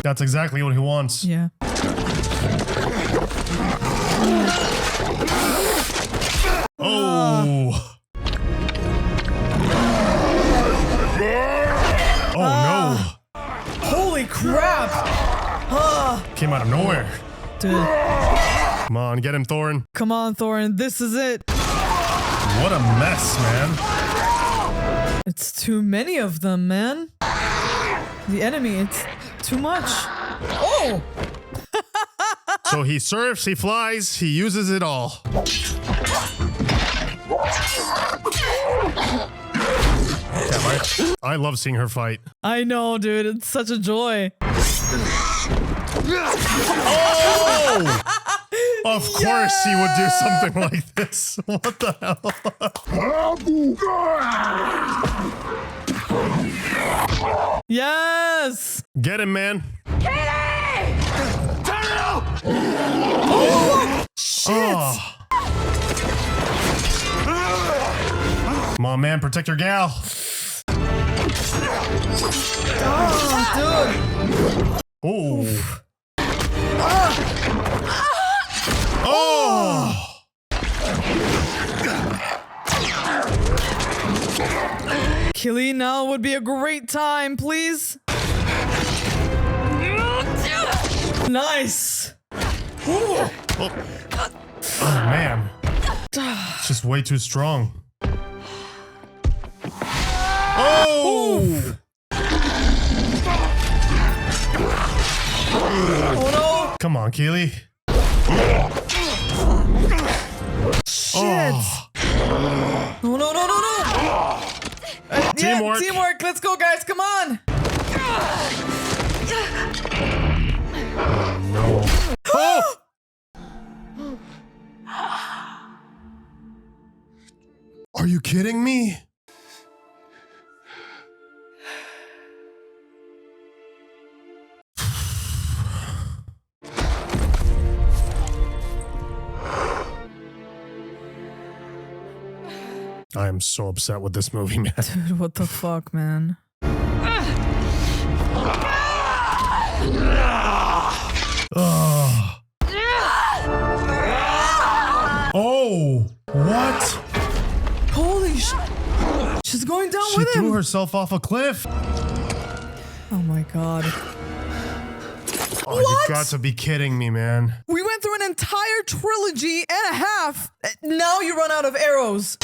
That's exactly what he wants. Yeah. Oh. Oh no. Holy crap! Came out of nowhere. Dude. Come on, get him, Thorin. Come on, Thorin. This is it. What a mess, man. It's too many of them, man. The enemy, it's too much. Oh! So he surfs, he flies, he uses it all. I love seeing her fight. I know, dude. It's such a joy. Oh! Of course he would do something like this. What the hell? Yes! Get him, man. Oh, shit! Oh. Come on, man, protect your gal. Oh, dude. Oh. Oh. Killy, now would be a great time, please. Nice. Oh, man. It's just way too strong. Oh! Oh no! Come on, Keely. Shit! Oh. No, no, no, no, no! Teamwork. Yeah, teamwork. Let's go, guys. Come on. Oh, no. Oh! Are you kidding me? I am so upset with this movie, man. Dude, what the fuck, man? Oh, what? Holy shit. She's going down with him. She threw herself off a cliff. Oh my god. Oh, you got to be kidding me, man. We went through an entire trilogy and a half. Now you run out of arrows.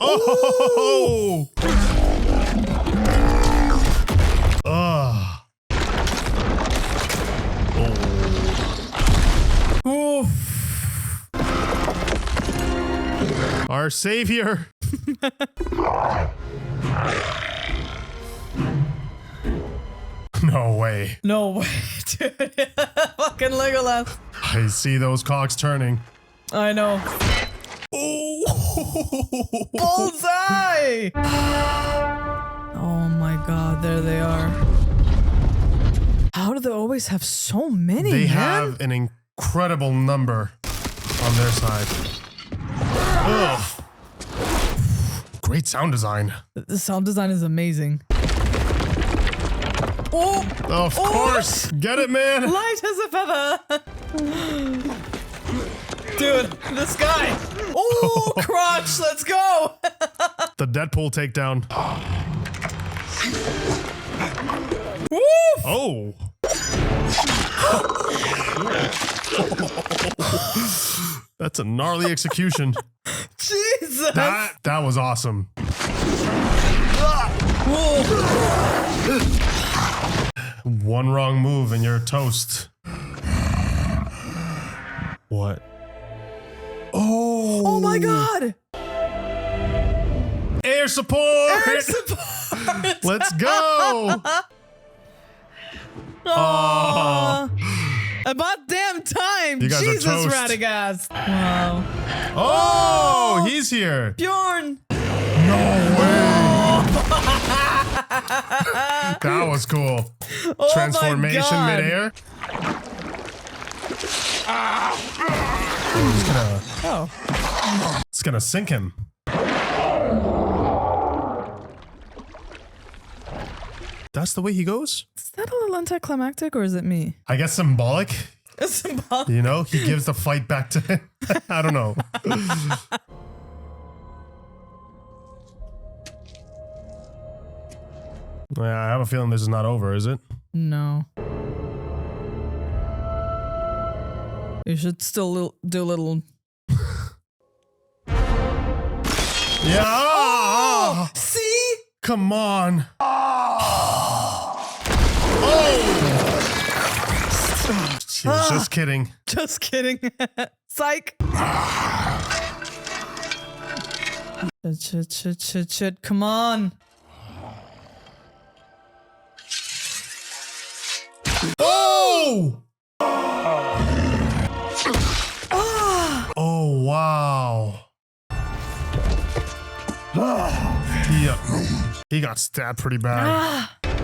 Oh! Oh. Our savior. No way. No way, dude. Fucking Legolas. I see those cocks turning. I know. Oh! Bullseye! Oh my god, there they are. How do they always have so many? They man? have an incredible number on their side. Ugh. Great sound design. The sound design is amazing. Oh! Of course! Get it, man! Light as a feather! Dude, this guy! Oh, crotch! Let's go! The Deadpool takedown. Woof! Oh! That's a gnarly execution. Jesus! That was awesome. One wrong move and you're toast. What? Oh! Oh my god! Air support! Air support! Let's go! Oh! About damn time! You guys are Jesus, toast. Radagast! Wow. Oh! He's here! Bjorn! No way! That was cool. Oh Transformation my God. midair. It's gonna sink him. That's the way he goes? Is that a little anticlimactic or is it me? I guess symbolic. It's symbolic. You know, he gives the fight back to him. I don't know. Yeah, I have a feeling this is not over, is it? No. You should still do a little. Yeah. Oh, see? Come on. Oh. She was just kidding. Just kidding. Psych. Shit. Come on. Oh! Oh, wow. He got stabbed pretty bad. Damn.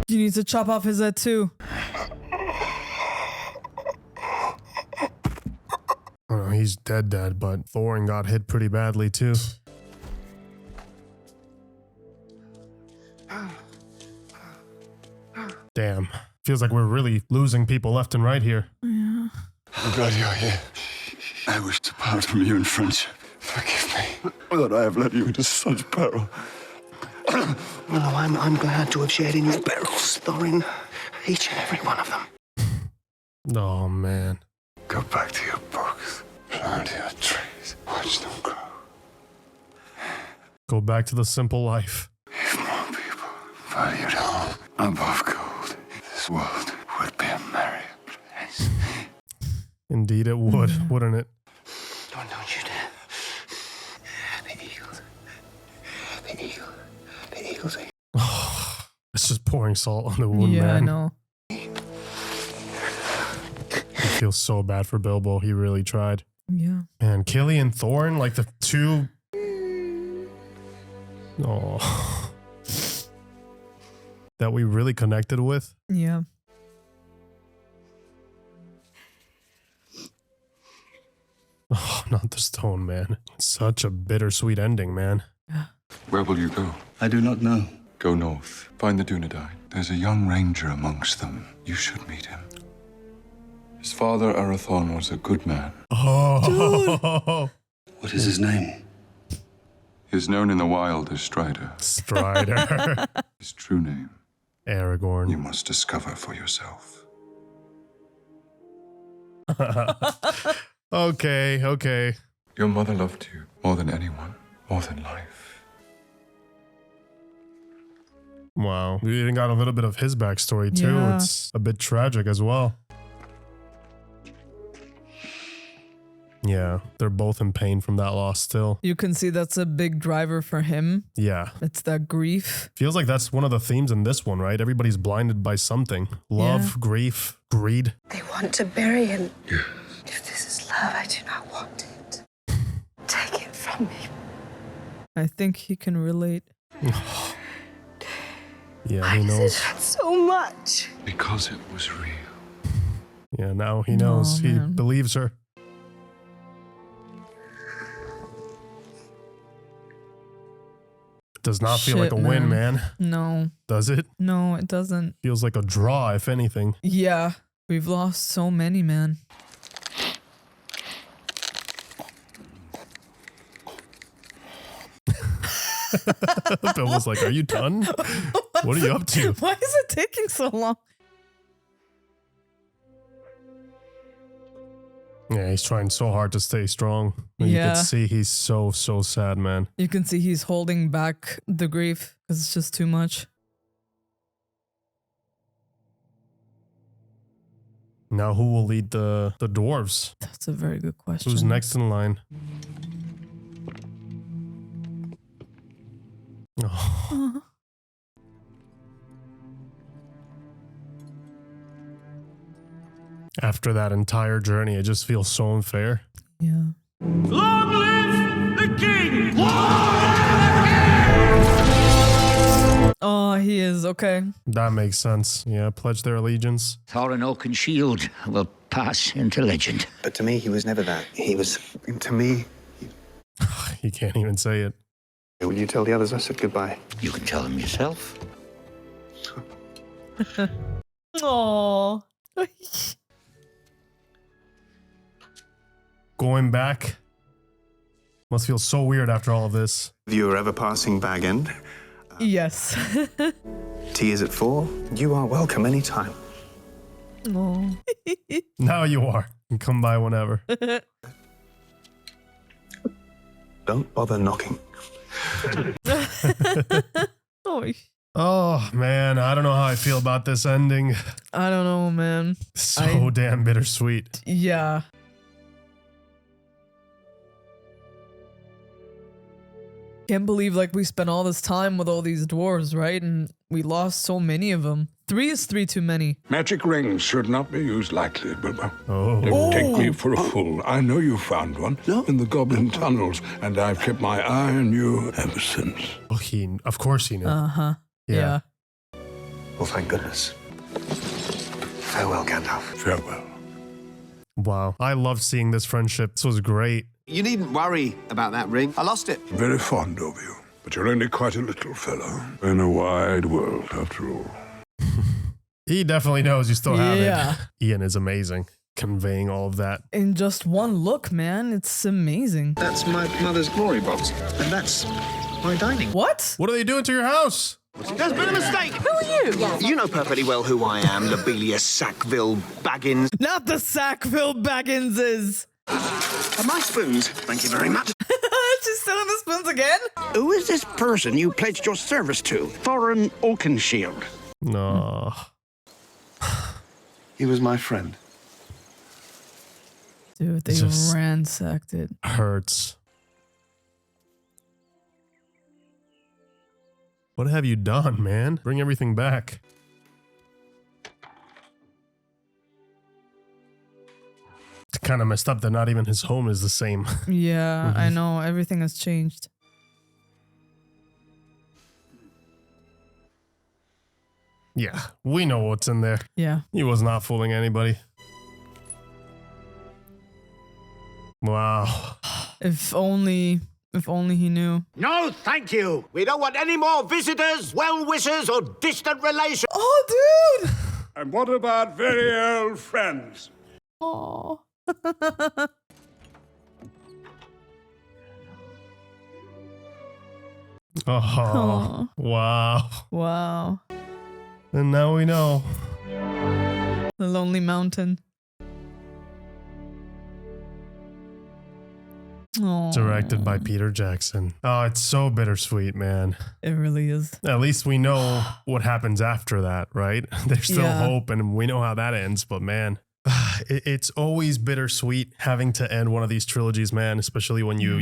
You need to chop off his head too. Oh, no, he's dead, but Thorin got hit pretty badly too. Damn. Feels like we're really losing people left and right here. Yeah. I'm glad you're here. I wish to part from you in friendship. Forgive me that I have led you into such peril. No, I'm glad to have shared in your perils, Thorin. Each and every one of them. Oh, man. Go back to your books. Plant your trees. Watch them grow. Go back to the simple life. If more people valued home above gold, this world would be a merry place. Indeed it would, wouldn't it? Don't you dare. The eagles. The eagle. The eagles. Oh, it's just pouring salt on the wound, Yeah, man. I know. I feel so bad for Bilbo. He really tried. Yeah. And Killy and Thorin, like the two... Oh. That we really connected with. Yeah. Oh, not the stone, man. Such a bittersweet ending, man. Where will you go? I do not know. Go north. Find the Dunedain. There's a young ranger amongst them. You should meet him. His father, Arathon, was a good man. Oh. What is his name? He is known in the wild as Strider. Strider. His true name, Aragorn. you must discover for yourself. Okay. Your mother loved you more than anyone, more than life. Wow. We even got a little bit of his backstory too. Yeah. It's a bit tragic as well. Yeah, they're both in pain from that loss still. You can see that's a big driver for him. Yeah. It's that grief. Feels like that's one of the themes in this one, right? Everybody's blinded by something. Love, grief, greed. They want to bury him. If this is love, I do not want it. Take it from me. I think he can relate. Yeah, he knows. So much. Because it was real. Yeah, now he knows. Oh, He man. believes her. Does not feel like a Shit, win, man. No. Does it? No, it doesn't. Feels like a draw, if anything. Yeah. We've lost so many, man. Bill was like, are you done? What are you up to? Why is it taking so long? Yeah, he's trying so hard to stay strong. And you Yeah. can see he's so sad, man. You can see he's holding back the grief because it's just too much. Now who will lead the dwarves? That's a very good question. Who's next in line? Oh. After that entire journey, it just feels so unfair. Yeah. Long live the king! Oh, he is. Okay. That makes sense. Yeah, pledge their allegiance. Thorin Oakenshield will pass into legend. But to me, he was never that. He was, to me... He can't even say it. Will you tell the others I said goodbye? You can tell them yourself. Oh. Going back must feel so weird after all of this. If you are ever passing Bag End, Yes. tea is at 4. You are welcome anytime. Oh. Now you are. You can come by whenever. Don't bother knocking. Oh. Oh, man. I don't know how I feel about this ending. I don't know, man. So damn bittersweet. Yeah. Can't believe like we spent all this time with all these dwarves, right? And we lost so many of them. 3 is 3 too many. Magic rings should not be used lightly, Bilbo. Oh. Don't take me for a fool. I know you found one in the goblin tunnels, and I've kept my eye on you ever since. Oh, of course he knew. Uh-huh. Yeah. Well, thank goodness. Farewell, Gandalf. Farewell. Wow. I loved seeing this friendship. This was great. You needn't worry about that ring. I lost it. I'm very fond of you, but you're only quite a little fellow in a wide world, after all. He definitely knows you still have Yeah. it. Ian is amazing, conveying all of that. In just one look, man, it's amazing. That's my mother's glory box, and that's my dining. What? What are they doing to your house? There's been a mistake. Who are you? You know perfectly well who I am, Lobelia Sackville Baggins. Not the Sackville Bagginses. My spoons, thank you very much. She's selling the spoons again? Who is this person you pledged your service to? Thorin Oakenshield. No. He was my friend. Dude, they Just ransacked it. Hurts. What have you done, man? Bring everything back. It's kind of messed up that not even his home is the same. Yeah, I know. Everything has changed. Yeah, we know what's in there. Yeah. He was not fooling anybody. Wow. If only he knew. No, thank you. We don't want any more visitors, well-wishers, or distant relations. Oh, dude! And what about very old friends? Oh. Oh, wow. Wow. And now we know. The Lonely Mountain. Aww. Directed by Peter Jackson. Oh, it's so bittersweet, man. It really is. At least we know what happens after that, right? There's still hope and we know how that ends, but man, it's always bittersweet having to end one of these trilogies, man, especially when you're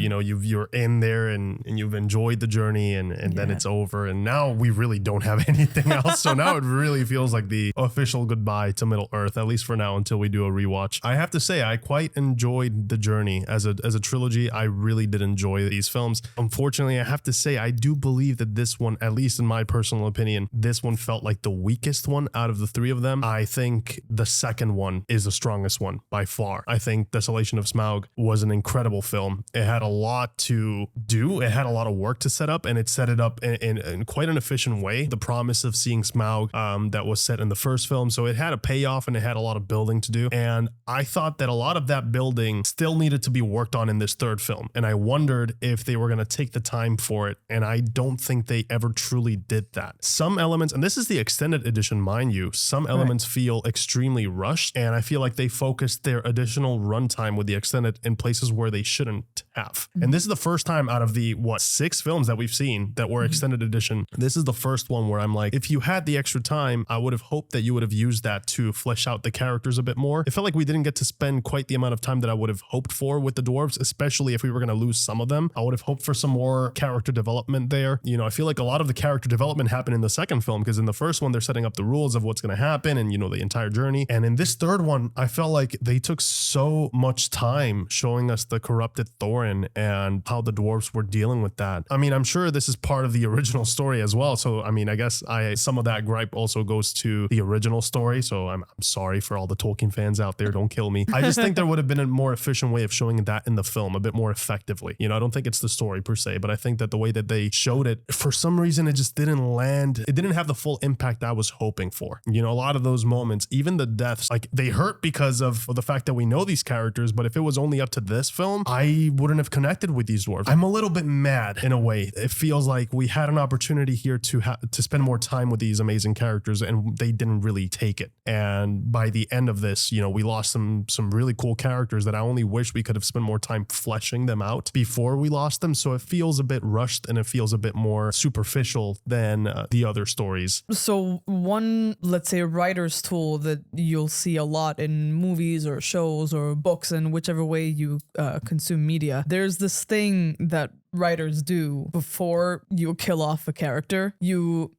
in there and you've enjoyed the journey and then it's over and now we really don't have anything else. So now it really feels like the official goodbye to Middle Earth, at least for now until we do a rewatch. I have to say, I quite enjoyed the journey as a trilogy. I really did enjoy these films. Unfortunately, I have to say, I do believe that this one, at least in my personal opinion, this one felt like the weakest one out of the three of them. I think the second one is the strongest one by far. I think Desolation of Smaug was an incredible film. It had a lot to do. It had a lot of work to set up and it set it up in quite an efficient way. The promise of seeing Smaug that was set in the first film. So it had a payoff and it had a lot of building to do. And I thought that a lot of that building still needed to be worked on in this third film. And I wondered if they were going to take the time for it. And I don't think they ever truly did that. Some elements, and this is the extended edition, mind you, some elements feel extremely rushed. And I feel like they focused their additional runtime with the extended in places where they shouldn't have. And this is the first time out of the, 6 films that we've seen that were extended edition. This is the first one where I'm like, if you had the extra time, I would have hoped that you would have used that to flesh out the characters a bit more. It felt like we didn't get to spend quite the amount of time that I would have hoped for with the dwarves, especially if we were going to lose some of them. I would have hoped for some more character development there. You know, I feel like a lot of the character development happened in the second film because in the first one, they're setting up the rules of what's going to happen and, the entire journey. And in this third one, I felt like they took so much time showing us the corrupted Thorin and how the dwarves were dealing with that. I mean, I'm sure this is part of the original story as well. So, I mean, I guess some of that gripe also goes to the original story. So I'm sorry for all the Tolkien fans out there. Don't kill me. I just think there would have been a more efficient way of showing that in the film a bit more effectively. I don't think it's the story per se, but I think that the way that they showed it, for some reason, it just didn't land. It didn't have the full impact I was hoping for. A lot of those moments, even the deaths, like they hurt because of the fact that we know these characters, but if it was only up to this film, I wouldn't have connected with these dwarves. I'm a little bit mad in a way. It feels like we had an opportunity here to spend more time with these amazing characters and they didn't really take it. And by the end of this, we lost some really cool characters that I only wish we could have spent more time fleshing them out before we lost them. So it feels a bit rushed and it feels a bit more superficial than the other stories. So one, let's say, writer's tool that you'll see a lot in movies or shows or books and whichever way you consume media, there's this thing that writers do before you kill off a character.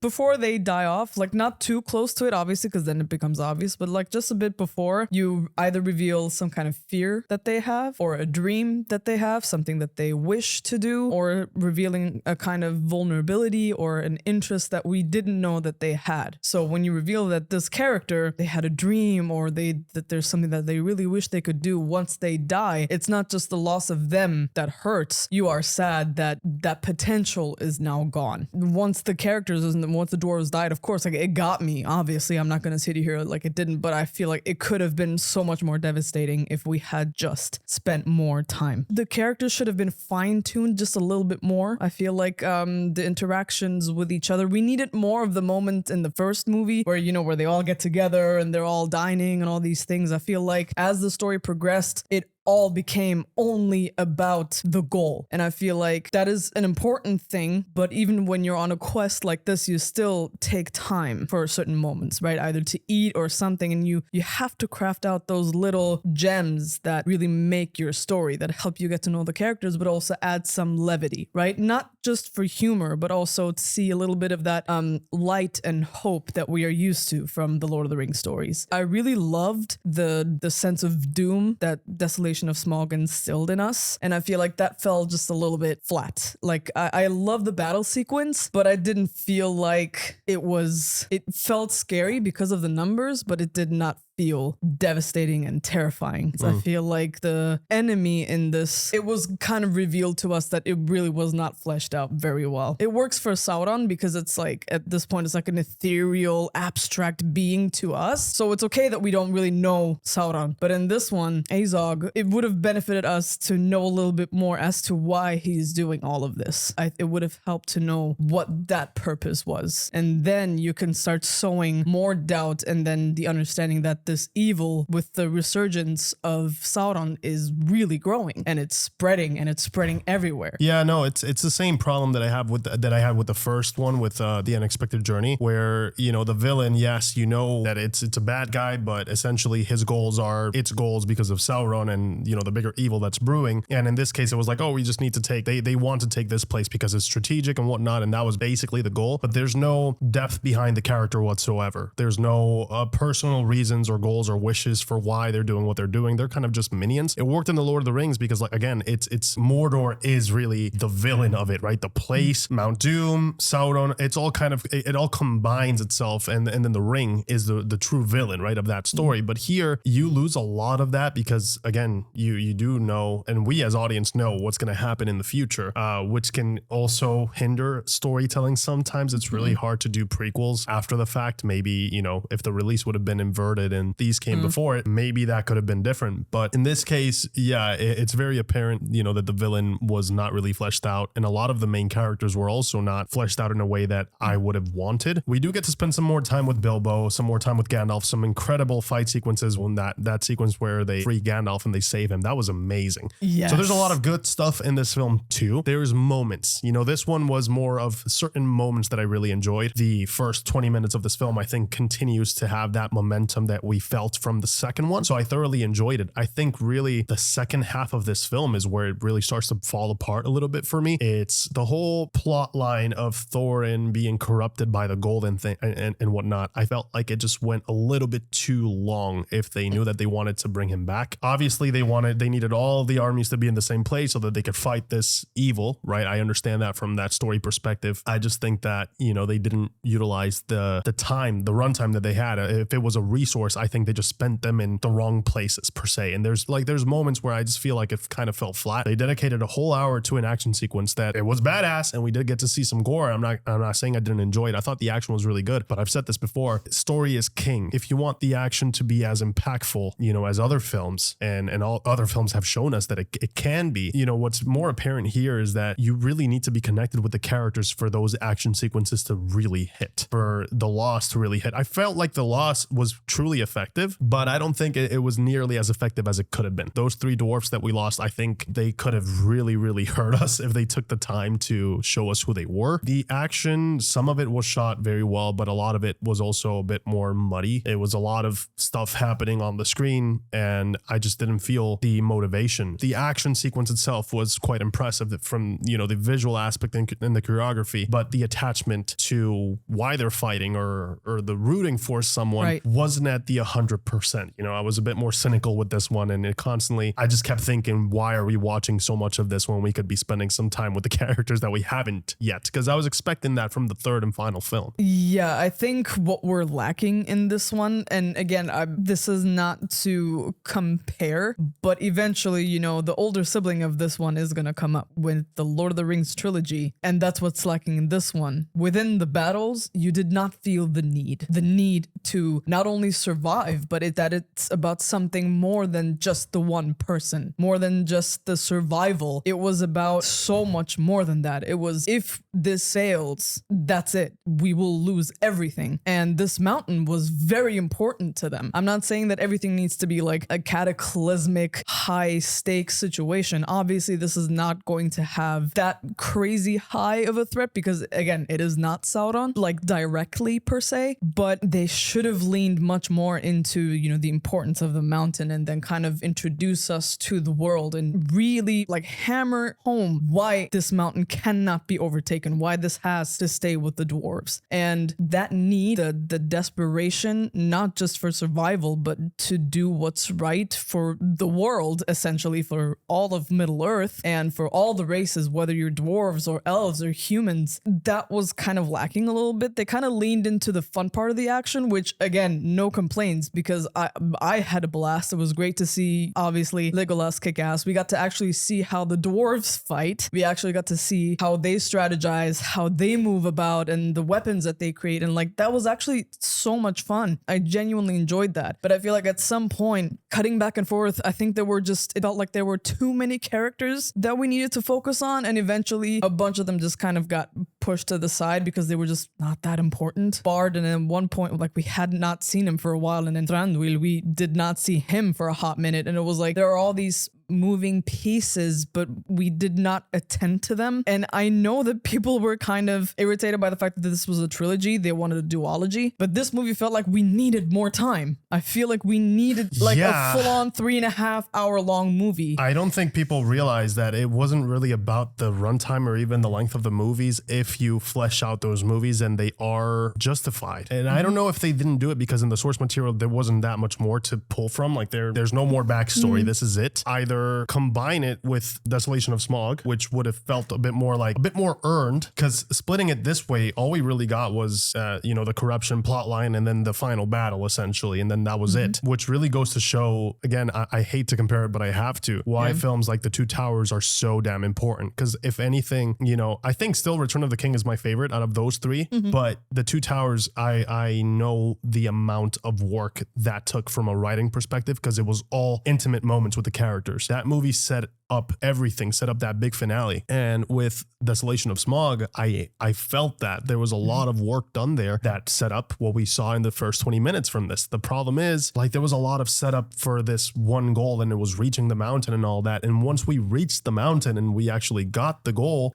Before they die off, like not too close to it, obviously, because then it becomes obvious, but like just a bit before, you either reveal some kind of fear that they have, or a dream that they have, something that they wish to do, or revealing a kind of vulnerability or an interest that we didn't know that they had. So when you reveal that this character, they had a dream, or that there's something that they really wish they could do once they die, it's not just the loss of them that hurts. You are sad that that potential is now gone. Once the characters, once the dwarves died, of course, like it got me. Obviously, I'm not gonna sit here like it didn't, but I feel like it could have been so much more devastating if we had just spent more time. The characters should have been fine-tuned just a little bit more. I feel like the interactions with each other, we needed more of the moment in the first movie where, you know, where they all get together and they're all dining and all these things. I feel like as the story progressed, it all became only about the goal. And I feel like that is an important thing, but even when you're on a quest like this, you still take time for certain moments, right? Either to eat or something, and you have to craft out those little gems that really make your story, that help you get to know the characters, but also add some levity, right? Not just for humor, but also to see a little bit of that light and hope that we are used to from the Lord of the Rings stories. I really loved the sense of doom that Desolation of Smaug instilled in us, and I feel like that fell just a little bit flat. Like I love the battle sequence, but I didn't feel like it felt scary because of the numbers, but it did not feel devastating and terrifying. So I feel like the enemy in this, it was kind of revealed to us that it really was not fleshed out very well. It works for Sauron because it's like, at this point, it's like an ethereal, abstract being to us. So it's okay that we don't really know Sauron. But in this one, Azog, it would have benefited us to know a little bit more as to why he's doing all of this. It would have helped to know what that purpose was. And then you can start sowing more doubt, and then the understanding that this evil with the resurgence of Sauron is really growing, and it's spreading everywhere. Yeah, no, it's the same problem that I have with that I had with the first one with the Unexpected Journey, where, you know, the villain, yes, you know that it's a bad guy, but essentially his goals are its goals because of Sauron and, you know, the bigger evil that's brewing. And in this case, it was like, oh, we just need to they want to take this place because it's strategic and whatnot, and that was basically the goal. But there's no depth behind the character whatsoever. There's no personal reasons or goals or wishes for why they're doing what they're doing. They're kind of just minions. It worked in the Lord of the Rings because, like, again, it's Mordor is really the villain of it, right? The place, Mount Doom, Sauron, it's all kind of, it all combines itself, and then the ring is the true villain, right, of that story. But here you lose a lot of that because, again, you do know, and we as audience know what's going to happen in the future, which can also hinder storytelling. Sometimes it's really hard to do prequels after the fact. Maybe, you know, if the release would have been inverted and these came before it, maybe that could have been different. But in this case, yeah, it's very apparent, you know, that the villain was not really fleshed out, and a lot of the main characters were also not fleshed out in a way that I would have wanted. We do get to spend some more time with Bilbo, some more time with Gandalf, some incredible fight sequences. When that sequence where they free Gandalf and they save him, that was amazing. Yes. So there's a lot of good stuff in this film too. There's moments, you know, this one was more of certain moments that I really enjoyed. The first 20 minutes of this film, I think, continues to have that momentum that we felt from the second one. So I thoroughly enjoyed it. I think really the second half of this film is where it really starts to fall apart a little bit for me. It's the whole plot line of Thorin being corrupted by the golden thing and whatnot. I felt like it just went a little bit too long if they knew that they wanted to bring him back. Obviously they needed all the armies to be in the same place so that they could fight this evil, right? I understand that from that story perspective. I just think that, you know, they didn't utilize the time, the runtime that they had. If it was a resource, I think they just spent them in the wrong places per se. And there's moments where I just feel like it kind of fell flat. They dedicated a whole hour to an action sequence that it was badass, and we did get to see some gore. I'm not saying I didn't enjoy it. I thought the action was really good, but I've said this before, story is king. If you want the action to be as impactful, you know, as other films, and all other films have shown us that it can be, you know, what's more apparent here is that you really need to be connected with the characters for those action sequences to really hit, for the loss to really hit. I felt like the loss was truly a effective, but I don't think it was nearly as effective as it could have been. Those 3 dwarfs that we lost, I think they could have really, really hurt us if they took the time to show us who they were. The action, some of it was shot very well, but a lot of it was also a bit more muddy. It was a lot of stuff happening on the screen, and I just didn't feel the motivation. The action sequence itself was quite impressive from, you know, the visual aspect and the choreography, but the attachment to why they're fighting or the rooting for someone wasn't at the 100%. You know, I was a bit more cynical with this one, and I just kept thinking, why are we watching so much of this when we could be spending some time with the characters that we haven't yet? Because I was expecting that from the third and final film. Yeah, I think what we're lacking in this one, and again, this is not to compare, but eventually, you know, the older sibling of this one is going to come up with the Lord of the Rings trilogy, and that's what's lacking in this one. Within the battles, you did not feel the need to not only survive, but that it's about something more than just the one person, more than just the survival. It was about so much more than that. It was, if this fails, that's it. We will lose everything. And this mountain was very important to them. I'm not saying that everything needs to be like a cataclysmic, high stakes situation. Obviously, this is not going to have that crazy high of a threat because, again, it is not Sauron, like directly per se, but they should have leaned much more into, you know, the importance of the mountain and then kind of introduce us to the world and really like hammer home why this mountain cannot be overtaken, why this has to stay with the dwarves. And that need, the desperation, not just for survival, but to do what's right for the world, essentially for all of Middle Earth and for all the races, whether you're dwarves or elves or humans, that was kind of lacking a little bit. They kind of leaned into the fun part of the action, which again, no complaints because I had a blast. It was great to see, obviously, Legolas kick ass. We got to actually see how the dwarves fight. We actually got to see how they strategize, how they move about, and the weapons that they create. And like, that was actually so much fun. I genuinely enjoyed that. But I feel like at some point, cutting back and forth, I think it felt like there were too many characters that we needed to focus on. And eventually a bunch of them just kind of got pushed to the side because they were just not that important. Bard, and then one point, like, we had not seen him for a while. And then Thranduil, we did not see him for a hot minute. And it was like, there are all these moving pieces, but we did not attend to them. And I know that people were kind of irritated by the fact that this was a trilogy. They wanted a duology, but this movie felt like we needed more time. I feel like we needed like a full-on 3.5 hour long movie. I don't think people realize that it wasn't really about the runtime or even the length of the movies if you flesh out those movies and they are justified. And I don't know if they didn't do it because in the source material there wasn't that much more to pull from. Like there's no more backstory. This is it. Either combine it with Desolation of Smaug, which would have felt a bit more earned, because splitting it this way, all we really got was the corruption plot line and then the final battle essentially, and then that was it, which really goes to show, again, I hate to compare it, but I have to, why films like The Two Towers are so damn important. Because if anything, I think still Return of the King is my favorite out of those three, but The Two Towers, I know the amount of work that took from a writing perspective, because it was all intimate moments with the characters. That movie set up everything, set up that big finale. And with Desolation of Smaug, I felt that there was a lot of work done there that set up what we saw in the first 20 minutes from this. The problem is, like, there was a lot of setup for this one goal, and it was reaching the mountain and all that. And once we reached the mountain and we actually got the goal,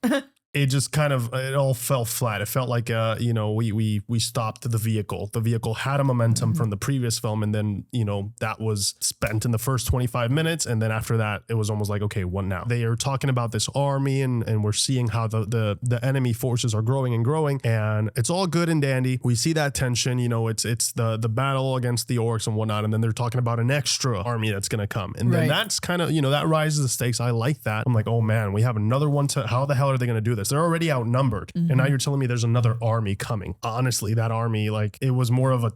it just it all fell flat. It felt like, we stopped the vehicle. The vehicle had a momentum from the previous film, and then, that was spent in the first 25 minutes. And then after that, it was almost like, okay, what now? They are talking about this army, and we're seeing how the enemy forces are growing and growing, and it's all good and dandy. We see that tension, it's the battle against the orcs and whatnot. And then they're talking about an extra army that's going to come. And then that's kind of, that rises the stakes. I like that. I'm like, oh man, we have another one how the hell are they going to do this? They're already outnumbered. And now you're telling me there's another army coming. Honestly, that army, like, it was more of a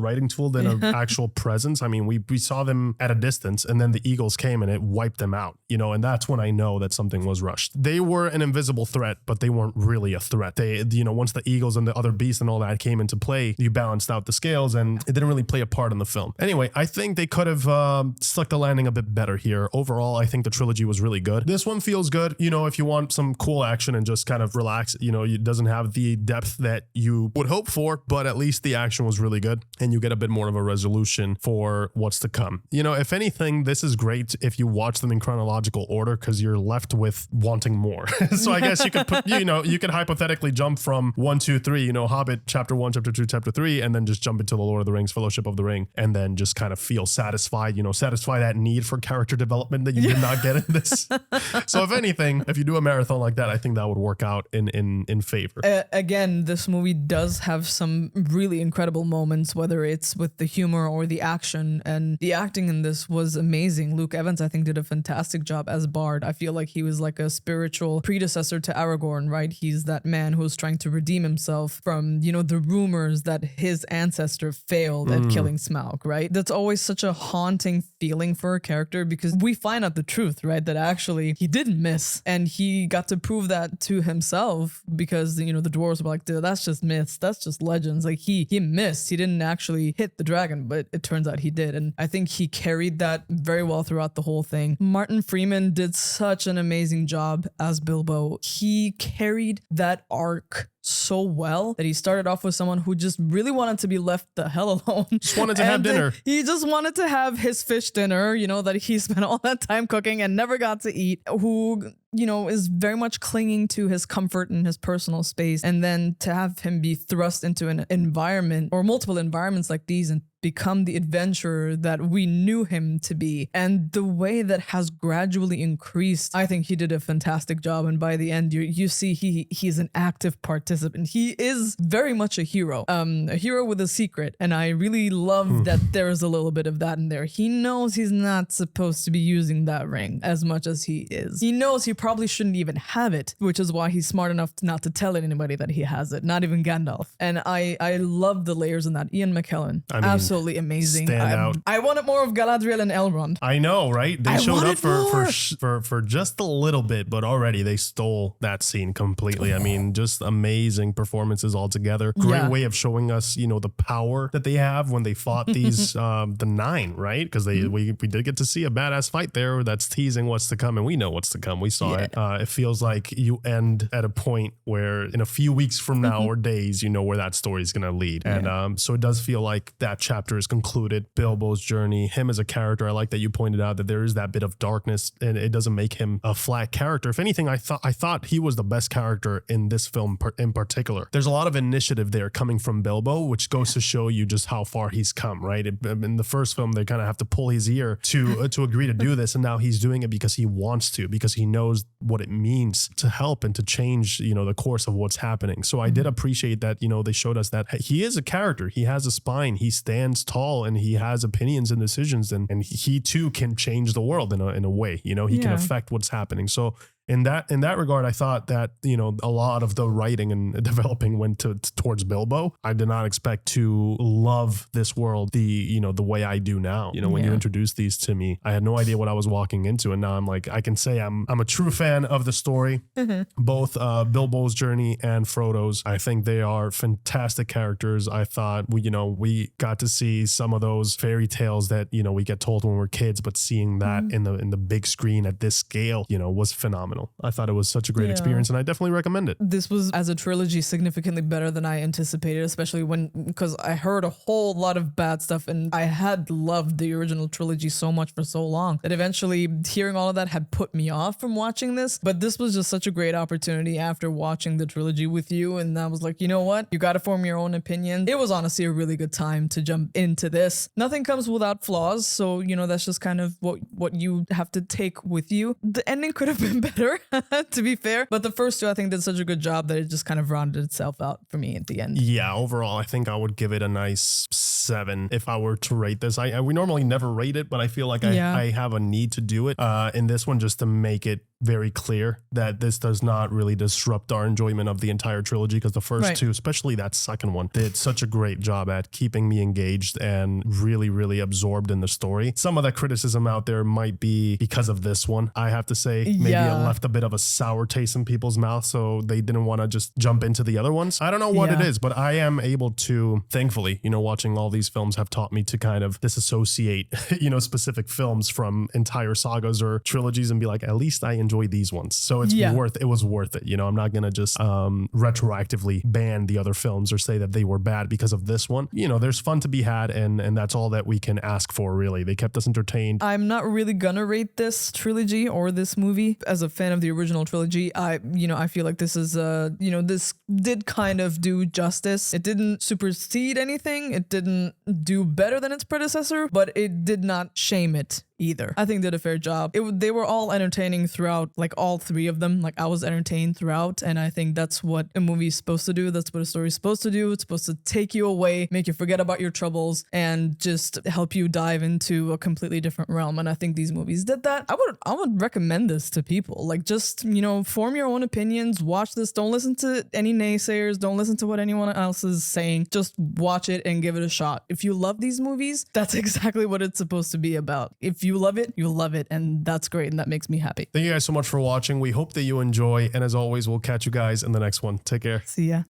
writing tool than an actual presence. I mean, we saw them at a distance, and then the Eagles came and it wiped them out, and that's when I know that something was rushed. They were an invisible threat, but they weren't really a threat. They, once the Eagles and the other beasts and all that came into play, you balanced out the scales, and it didn't really play a part in the film. Anyway, I think they could have stuck the landing a bit better here. Overall, I think the trilogy was really good. This one feels good, if you want some cool action and just kind of relax. You know, it doesn't have the depth that you would hope for, but at least the action was really good and you get a bit more of a resolution for what's to come. You know, if anything, this is great if you watch them in chronological order because you're left with wanting more. So I guess you could put, you know, you could hypothetically jump from 1, 2, 3, you know, Hobbit chapter 1, chapter 2, chapter 3, and then just jump into the Lord of the Rings, Fellowship of the Ring, and then just kind of feel satisfied, you know, satisfy that need for character development that you did not get in this. So if anything, if you do a marathon like that, I think that would work out in favor. Again, this movie does have some really incredible moments, whether it's with the humor or the action, and the acting in this was amazing. Luke Evans, I think, did a fantastic job as Bard. I feel like he was like a spiritual predecessor to Aragorn, right? He's that man who's trying to redeem himself from, you know, the rumors that his ancestor failed at killing Smaug, right? That's always such a haunting feeling for a character because we find out the truth, right? That actually he didn't miss, and he got to prove that to himself because, you know, the dwarves were like, dude, that's just myths, that's just legends. Like he missed, he didn't actually hit the dragon, but it turns out he did. And I think he carried that very well throughout the whole thing. Martin Freeman did such an amazing job as Bilbo. He carried that arc so well that he started off with someone who just really wanted to be left the hell alone. Just wanted to have dinner. He just wanted to have his fish dinner, you know, that he spent all that time cooking and never got to eat, who, you know, is very much clinging to his comfort and his personal space. And then to have him be thrust into an environment or multiple environments like these and become the adventurer that we knew him to be, and the way that has gradually increased, I think he did a fantastic job. And by the end, you see he's an active participant. He is very much a hero with a secret, and I really love that there's a little bit of that in there. He knows he's not supposed to be using that ring as much as he is. He knows he probably shouldn't even have it, which is why he's smart enough not to tell anybody that he has it, not even Gandalf. And I love the layers in that. Ian McKellen, absolutely amazing. I wanted more of Galadriel and Elrond. I know, right? They showed up for just a little bit, but already they stole that scene completely. I mean, just amazing performances altogether. Great way of showing us, you know, the power that they have when they fought these the 9, right? Because we did get to see a badass fight there that's teasing what's to come, and we know what's to come. We saw it. It feels like you end at a point where in a few weeks from now or days, you know where that story is going to lead. And so it does feel like that chapter is concluded. Bilbo's journey, him as a character, I like that you pointed out that there is that bit of darkness and it doesn't make him a flat character. If anything, I thought he was the best character in this film in particular. There's a lot of initiative there coming from Bilbo, which goes to show you just how far he's come, right? In the first film, they kind of have to pull his ear to agree to do this, and now he's doing it because he wants to, because he knows what it means to help and to change, you know, the course of what's happening. So I did appreciate that, you know, they showed us that he is a character. He has a spine. He stands tall and he has opinions and decisions, and he too can change the world in a way, you know, he can affect what's happening. So in that regard, I thought that, you know, a lot of the writing and developing went towards Bilbo. I did not expect to love this world the way I do now. You know, when you introduced these to me, I had no idea what I was walking into, and now I'm like, I can say I'm a true fan of the story. Both Bilbo's journey and Frodo's. I think they are fantastic characters. I thought we got to see some of those fairy tales that, you know, we get told when we're kids, but seeing that in the big screen at this scale, you know, was phenomenal. I thought it was such a great experience, and I definitely recommend it. This was, as a trilogy, significantly better than I anticipated, especially because I heard a whole lot of bad stuff, and I had loved the original trilogy so much for so long that eventually hearing all of that had put me off from watching this. But this was just such a great opportunity after watching the trilogy with you, and I was like, you know what? You got to form your own opinion. It was honestly a really good time to jump into this. Nothing comes without flaws, so, you know, that's just kind of what you have to take with you. The ending could have been better, to be fair, but the first two I think did such a good job that it just kind of rounded itself out for me at the end. Yeah, overall I think I would give it a nice 7 if I were to rate this. We normally never rate it, but I feel like I have a need to do it in this one, just to make it very clear that this does not really disrupt our enjoyment of the entire trilogy, because the first two, especially that second one, did such a great job at keeping me engaged and really, really absorbed in the story. Some of that criticism out there might be because of this one, I have to say. Maybe it left a bit of a sour taste in people's mouth, so they didn't want to just jump into the other ones. I don't know what it is, but I am able to, thankfully, you know, watching all these films have taught me to kind of disassociate, you know, specific films from entire sagas or trilogies and be like, at least I enjoy these ones. So it's it was worth it. You know, I'm not going to just retroactively ban the other films or say that they were bad because of this one. You know, there's fun to be had, and that's all that we can ask for, really. They kept us entertained. I'm not really gonna rate this trilogy or this movie. As a fan of the original trilogy, I feel like this is this did kind of do justice. It didn't supersede anything. It didn't do better than its predecessor, but it did not shame it either. I think did a fair job. They were all entertaining throughout, like all three of them. Like I was entertained throughout, and I think that's what a movie is supposed to do. That's what a story is supposed to do. It's supposed to take you away, make you forget about your troubles, and just help you dive into a completely different realm. And I think these movies did that. I would recommend this to people. Like just, form your own opinions, watch this. Don't listen to any naysayers. Don't listen to what anyone else is saying. Just watch it and give it a shot. If you love these movies, that's exactly what it's supposed to be about. If you love it, you'll love it, and that's great, and that makes me happy. Thank you guys so much for watching. We hope that you enjoy, and as always, we'll catch you guys in the next one. Take care. See ya.